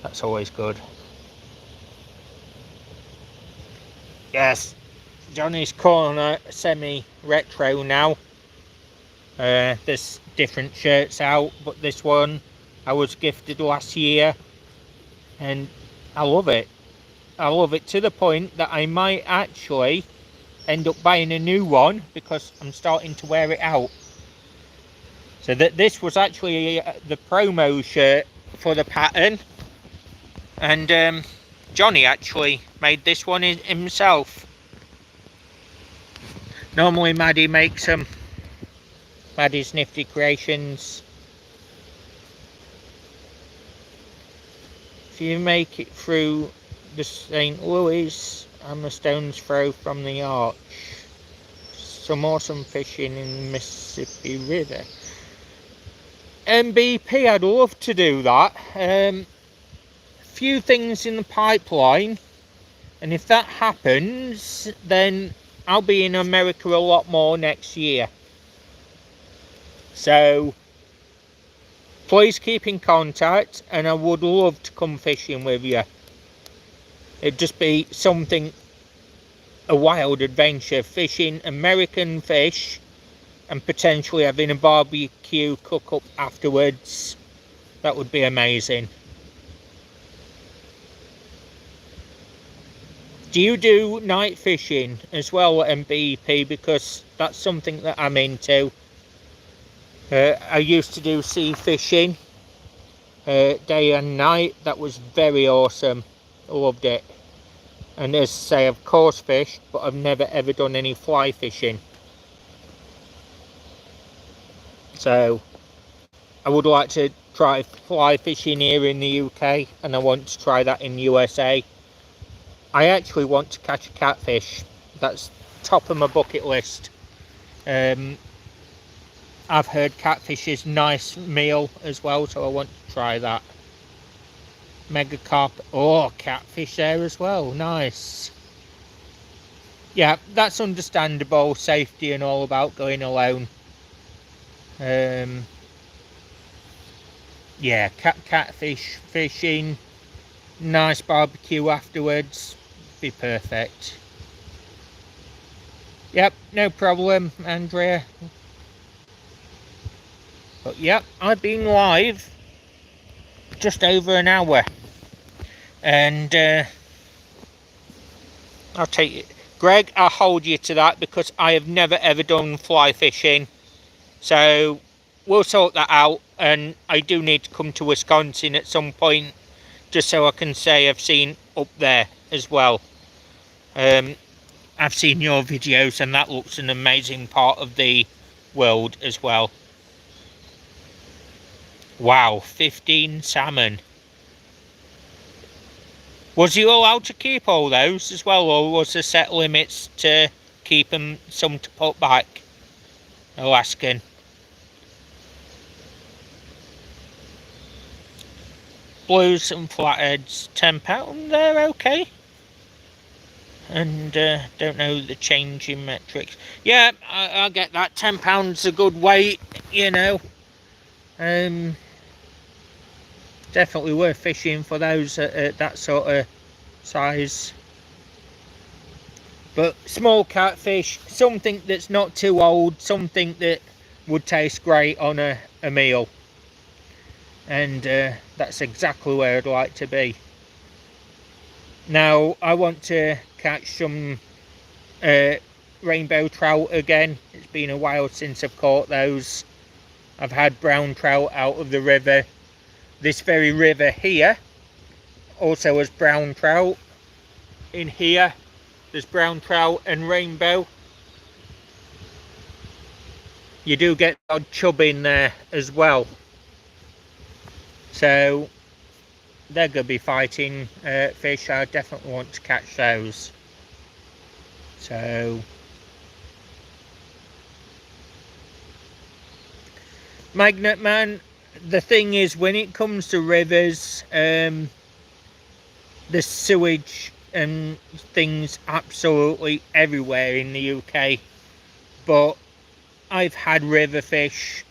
that's always good. Yes, Johnny's Corner semi-retro now. There's different shirts out, but this one I was gifted last year and I love it. I love it to the point that I might actually end up buying a new one because I'm starting to wear it out. So this was actually the promo shirt for the pattern, and Johnny actually made this one himself. Normally Maddie makes them. Maddie's Nifty Creations. If you make it through the St. Louis and the stone's throw from the arch, some awesome fishing in the Mississippi River. MVP, I'd love to do that. Few things in the pipeline, and if that happens, then I'll be in America a lot more next year. So please keep in contact, and I would love to come fishing with you. It'd just be something, a wild adventure, fishing American fish and potentially having a barbecue cook up afterwards. That would be amazing. Do you do night fishing as well at MBP? Because that's something that I'm into. I used to do sea fishing day and night. That was very awesome. I loved it. And as I say, I've coarse fished, but I've never ever done any fly fishing. So I would like to try fly fishing here in the UK, and I want to try that in the USA. I actually want to catch a catfish. That's top of my bucket list. I've heard catfish is a nice meal as well, so I want to try that. Mega carp. Oh, catfish there as well. Nice. Yeah, that's understandable. Safety and all about going alone. Yeah, catfish fishing. Nice barbecue afterwards. Be perfect. Yep, no problem, Andrea. But yep, I've been live just over an hour, and I'll take it, Greg. I'll hold you to that because I have never ever done fly fishing, so we'll sort that out. And I do need to come to Wisconsin at some point, just so I can say I've seen up there as well. I've seen your videos, and that looks an amazing part of the world as well. Wow, 15 salmon. Was you allowed to keep all those as well, or was there set limits to keep them, some to put back? Alaskan. Blues and flatheads, £10 there, okay. And don't know the change in metrics. Yeah, I get that. £10 a good weight, you know. Definitely worth fishing for those at that sort of size. But small catfish, something that's not too old, something that would taste great on a meal. And that's exactly where I'd like to be. Now I want to catch some rainbow trout again. It's been a while since I've caught those. I've had brown trout out of the river. This very river here also has brown trout. In here there's brown trout and rainbow. You do get odd chub in there as well, so they're going to be fighting fish. I definitely want to catch those. So Magnet Man, the thing is, when it comes to rivers, the sewage and things absolutely everywhere in the UK, but I've had river fish,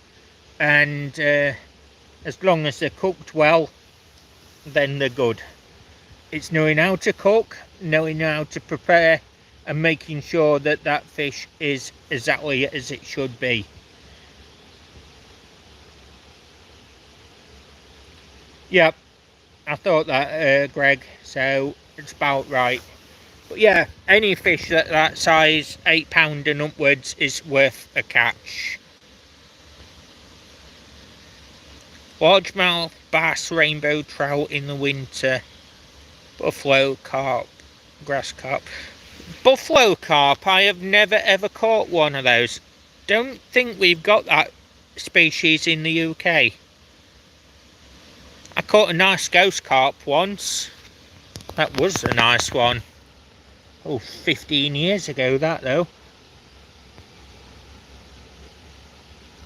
and as long as they're cooked well, then they're good. It's knowing how to cook, knowing how to prepare, and making sure that that fish is exactly as it should be. Yep, I thought that, Greg, so it's about right. But yeah, any fish that size, £8 and upwards, is worth a catch. Largemouth bass, rainbow trout in the winter, buffalo carp, grass carp. Buffalo carp, I have never ever caught one of those. Don't think we've got that species in the UK. I caught a nice ghost carp once. That was a nice one. Oh, 15 years ago that though.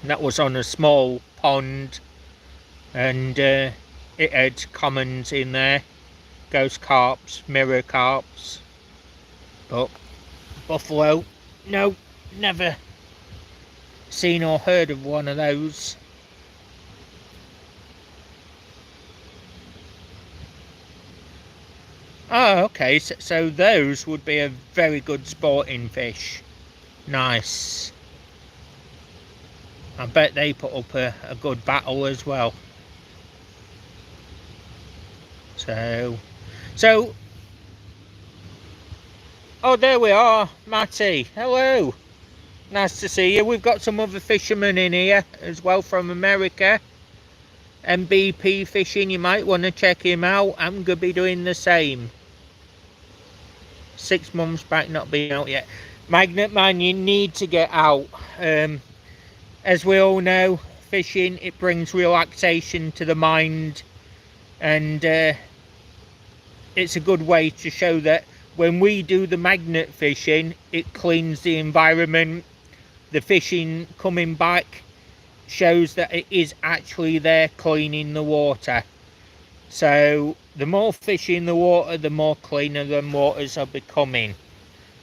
That was on a small pond, and it had commons in there. Ghost carps, mirror carps. But buffalo, no, never seen or heard of one of those. Oh, okay, so those would be a very good sporting fish. Nice. I bet they put up a good battle as well. So Oh, there we are, Matty. Hello. Nice to see you. We've got some other fishermen in here as well from America. MBP Fishing, you might want to check him out. I'm going to be doing the same. 6 months back, not being out yet. Magnet Man, you need to get out. As we all know, fishing, it brings relaxation to the mind. And it's a good way to show that when we do the magnet fishing, it cleans the environment. The fishing coming back shows that it is actually there cleaning the water. So the more fish in the water, the more cleaner the waters are becoming.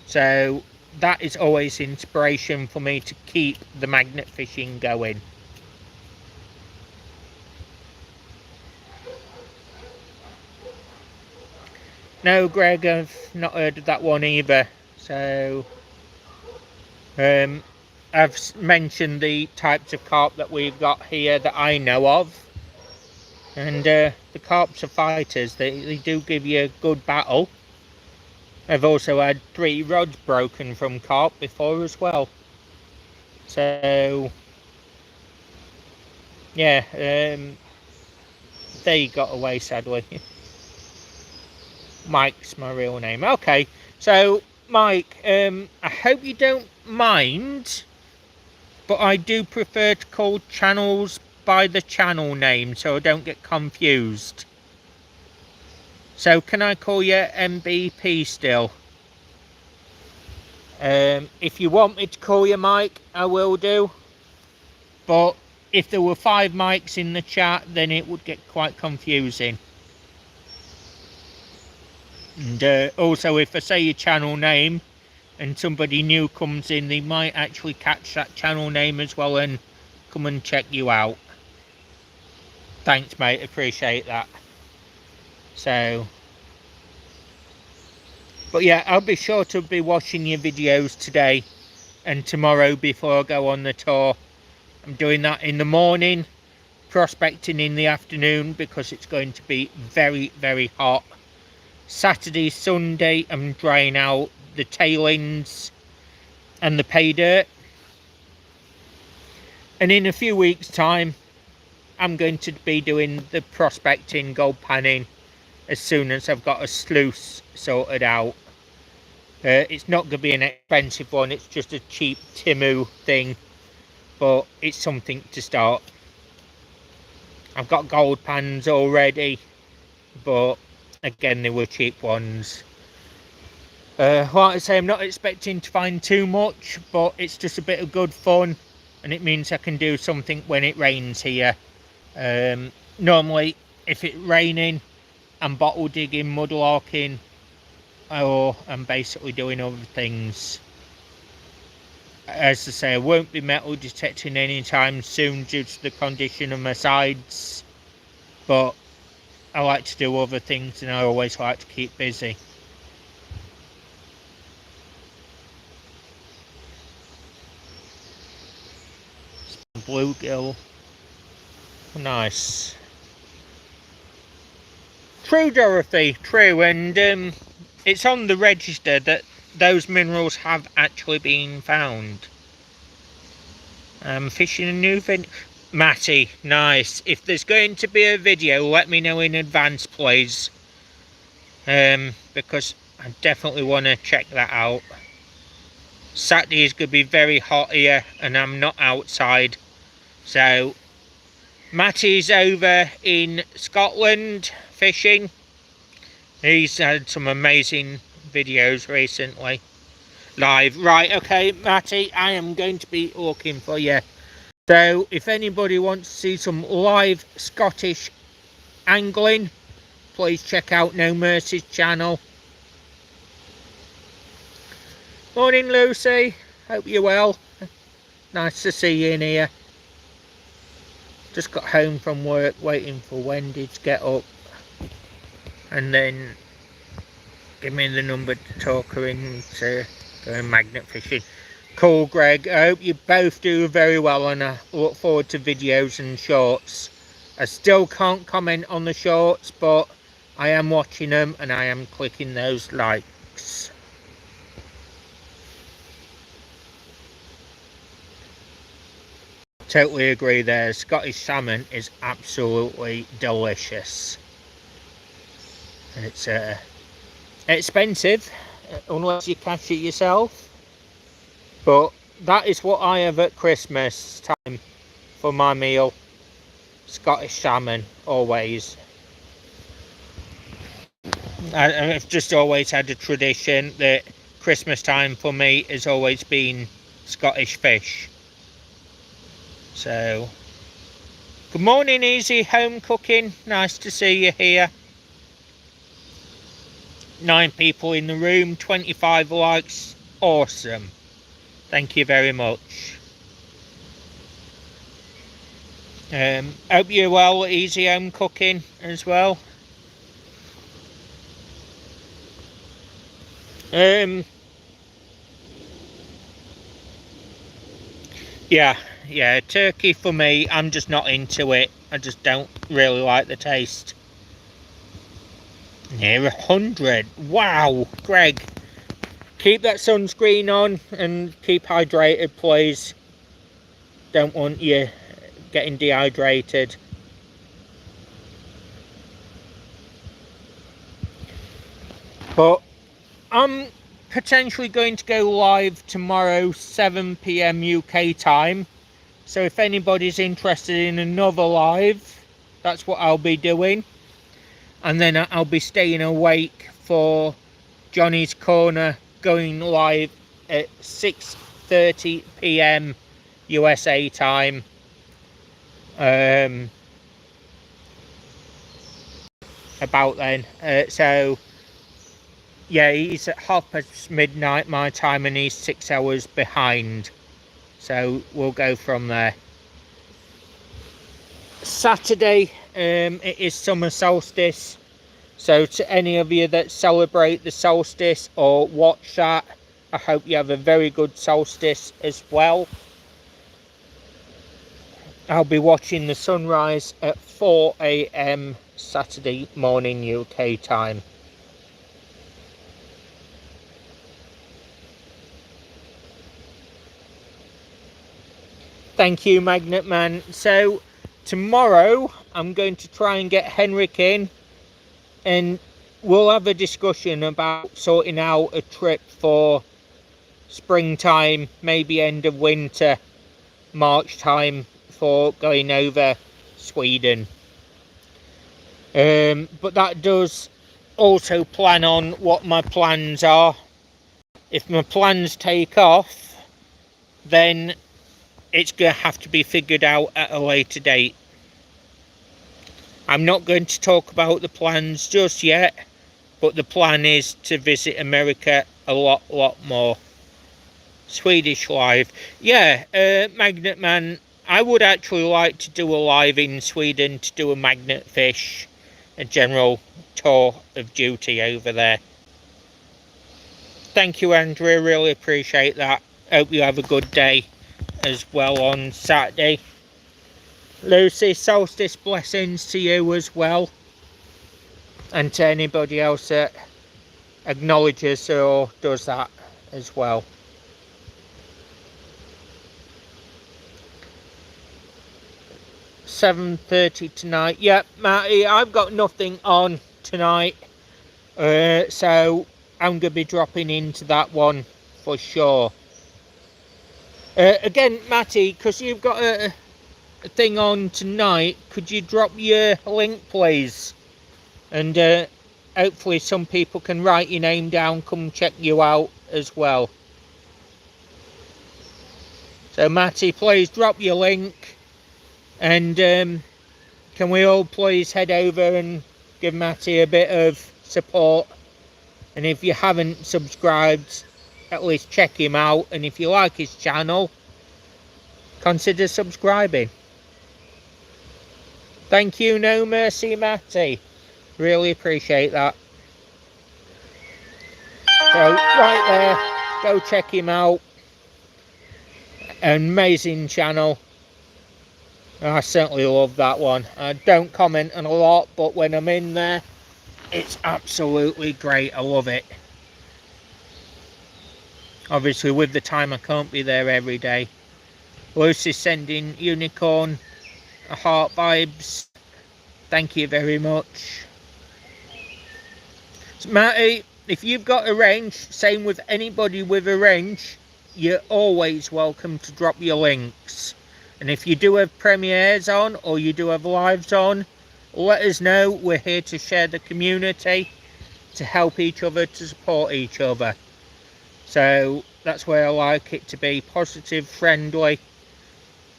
So that is always inspiration for me to keep the magnet fishing going. No, Greg, I've not heard of that one either. So I've mentioned the types of carp that we've got here that I know of. And the carps are fighters. They do give you a good battle. I've also had 3 rods broken from carp before as well. So yeah, they got away sadly. Mike's my real name. Okay, so Mike, I hope you don't mind, but I do prefer to call channels by the channel name so I don't get confused. So can I call you MBP still? If you want me to call you Mike, I will do. But if there were 5 Mikes in the chat, then it would get quite confusing. And also, if I say your channel name and somebody new comes in, they might actually catch that channel name as well and come and check you out. Thanks, mate, appreciate that. So, but yeah, I'll be sure to be watching your videos today and tomorrow before I go on the tour. I'm doing that in the morning, prospecting in the afternoon because it's going to be very, very hot. Saturday, Sunday, I'm drying out the tailings and the pay dirt. And in a few weeks' time, I'm going to be doing the prospecting, gold panning, as soon as I've got a sluice sorted out. It's not going to be an expensive one, it's just a cheap Timu thing, but it's something to start. I've got gold pans already, but again, they were cheap ones. Like I say, I'm not expecting to find too much, but it's just a bit of good fun, and it means I can do something when it rains here. Normally, if it's raining, I'm bottle digging, mudlarking, or I'm basically doing other things. As I say, I won't be metal detecting anytime soon due to the condition of my sides, but I like to do other things and I always like to keep busy. Bluegill. Nice. True, Dorothy, true, and it's on the register that those minerals have actually been found. Fishing a new venue. Matty, nice. If there's going to be a video, let me know in advance, please. Because I definitely want to check that out. Saturday is going to be very hot here and I'm not outside. So, Matty's over in Scotland fishing. He's had some amazing videos recently. Live. Right, okay, Matty, I am going to be looking for you. So, if anybody wants to see some live Scottish angling, please check out No Mercy's channel. Morning, Lucy. Hope you're well. Nice to see you in here. Just got home from work, waiting for Wendy to get up. And then give me the number to talk her into going magnet fishing. Cool, Greg. I hope you both do very well, and I look forward to videos and shorts. I still can't comment on the shorts, but I am watching them and I am clicking those likes. Totally agree there. Scottish salmon is absolutely delicious. And it's expensive, unless you catch it yourself. But that is what I have at Christmas time for my meal. Scottish salmon, always. I've just always had a tradition that Christmas time for me has always been Scottish fish. So, good morning, Easy Home Cooking. Nice to see you here. 9 people in the room, 25 likes. Awesome. Thank you very much. Hope you're well, Easy Home Cooking as well. Yeah, turkey for me, I'm just not into it. I just don't really like the taste. Near 100. Wow, Greg. Keep that sunscreen on and keep hydrated, please. Don't want you getting dehydrated. But I'm potentially going to go live tomorrow, 7 PM UK time. So if anybody's interested in another live, that's what I'll be doing. And then I'll be staying awake for Johnny's Corner, going live at 6:30 PM USA time. About then. So yeah, he's at midnight my time and he's 6 hours behind. So we'll go from there. Saturday, it is summer solstice. So to any of you that celebrate the solstice or watch that, I hope you have a very good solstice as well. I'll be watching the sunrise at 4 AM Saturday morning UK time. Thank you, Magnet Man. So tomorrow I'm going to try and get Henrik in and we'll have a discussion about sorting out a trip for springtime, maybe end of winter, March time, for going over Sweden. But that does also plan on what my plans are. If my plans take off, then it's going to have to be figured out at a later date. I'm not going to talk about the plans just yet, but the plan is to visit America a lot more. Swedish live. Yeah, Magnet Man, I would actually like to do a live in Sweden to do a magnet fish, a general tour of duty over there. Thank you, Andrea, really appreciate that. Hope you have a good day as well on Saturday. Lucy, solstice blessings to you as well, and to anybody else that acknowledges or does that as well. $7:30 tonight. Yep, Matty, I've got nothing on tonight, so I'm going to be dropping into that one for sure. Again, Matty, because you've got a thing on tonight, could you drop your link, please? And hopefully some people can write your name down, come check you out as well. So, Matty, please drop your link. And can we all please head over and give Matty a bit of support? And if you haven't subscribed, at least check him out. And if you like his channel, consider subscribing. Thank you, No Mercy, Matty. Really appreciate that. So, right there, go check him out. An amazing channel. I certainly love that one. I don't comment on a lot, but when I'm in there, it's absolutely great. I love it. Obviously, with the time, I can't be there every day. Lucy's sending Unicorn a heart vibes. Thank you very much. So Matty, if you've got a range, same with anybody with a range, you're always welcome to drop your links. And if you do have premieres on, or you do have lives on, let us know. We're here to share the community, to help each other, to support each other. So that's where I like it to be, positive, friendly,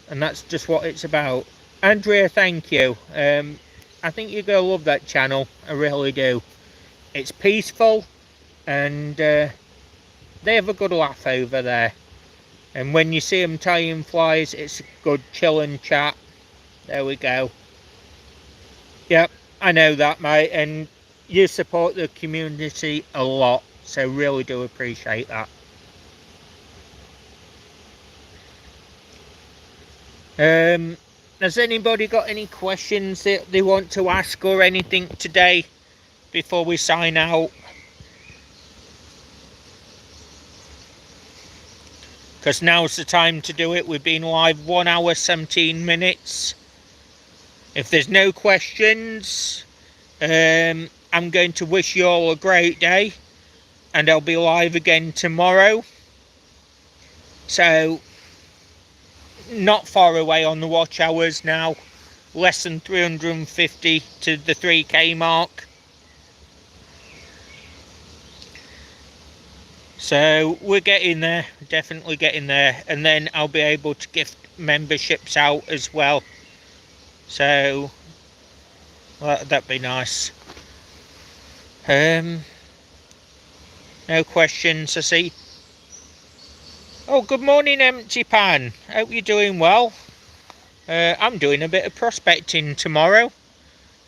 and that's just what it's about. Andrea, thank you. I think you're going to love that channel, I really do. It's peaceful, and they have a good laugh over there. And when you see them tying flies, it's a good chill and chat. There we go. Yep, I know that, mate, and you support the community a lot, so really do appreciate that. Has anybody got any questions that they want to ask or anything today before we sign out? Because now's the time to do it. We've been live 1 hour 17 minutes. If there's no questions, I'm going to wish you all a great day, and I'll be live again tomorrow. So, not far away on the watch hours now, less than 350 to the 3k mark. So we're getting there, definitely getting there, and then I'll be able to gift memberships out as well. So that'd be nice. No questions, I see. Oh, good morning, Empty Pan. Hope you're doing well. I'm doing a bit of prospecting tomorrow,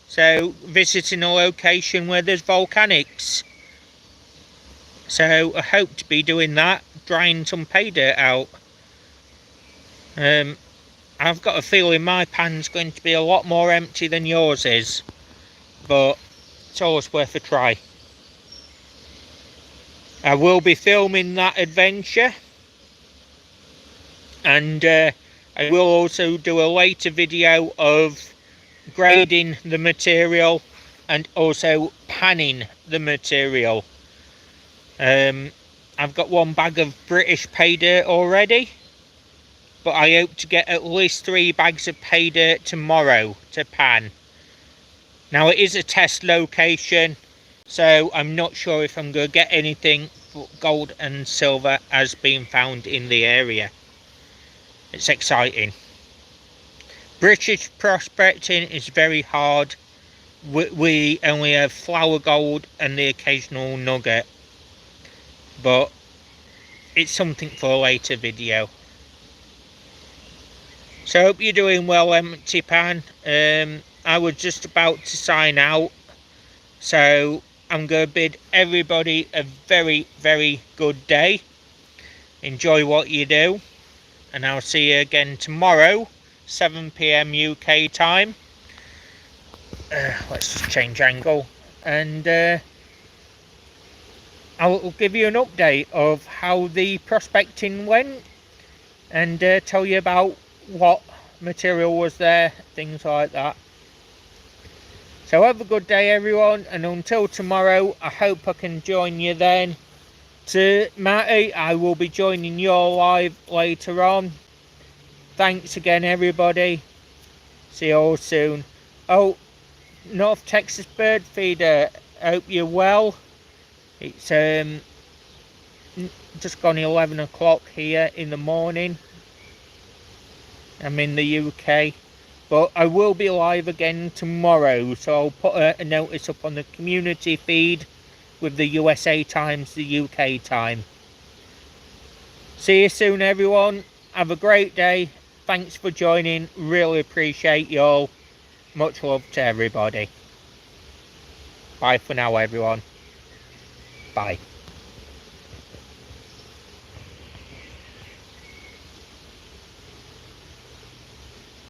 so visiting a location where there's volcanics. So I hope to be doing that, drying some pay dirt out. I've got a feeling my pan's going to be a lot more empty than yours is, but it's always worth a try. I will be filming that adventure, and I will also do a later video of grading the material and also panning the material. I've got 1 bag of British pay dirt already, but I hope to get at least 3 bags of pay dirt tomorrow to pan. Now it is a test location, so I'm not sure if I'm going to get anything, but gold and silver has been found in the area. It's exciting. British prospecting is very hard. We only have flour gold and the occasional nugget, but it's something for a later video. So I hope you're doing well, Empty Pan. I was just about to sign out, so I'm going to bid everybody a very, very good day. Enjoy what you do, and I'll see you again tomorrow, 7 PM UK time. Let's just change angle, and I'll give you an update of how the prospecting went, and tell you about what material was there, things like that. So have a good day, everyone, and until tomorrow, I hope I can join you then. To Matty, I will be joining your live later on. Thanks again, everybody. See you all soon. Oh, North Texas Bird Feeder, hope you're well. It's just gone 11 o'clock here in the morning. I'm in the UK, but I will be live again tomorrow, so I'll put a notice up on the community feed with the USA times, the UK time. See you soon, everyone. Have a great day. Thanks for joining. Really appreciate you all. Much love to everybody. Bye for now, everyone. Bye.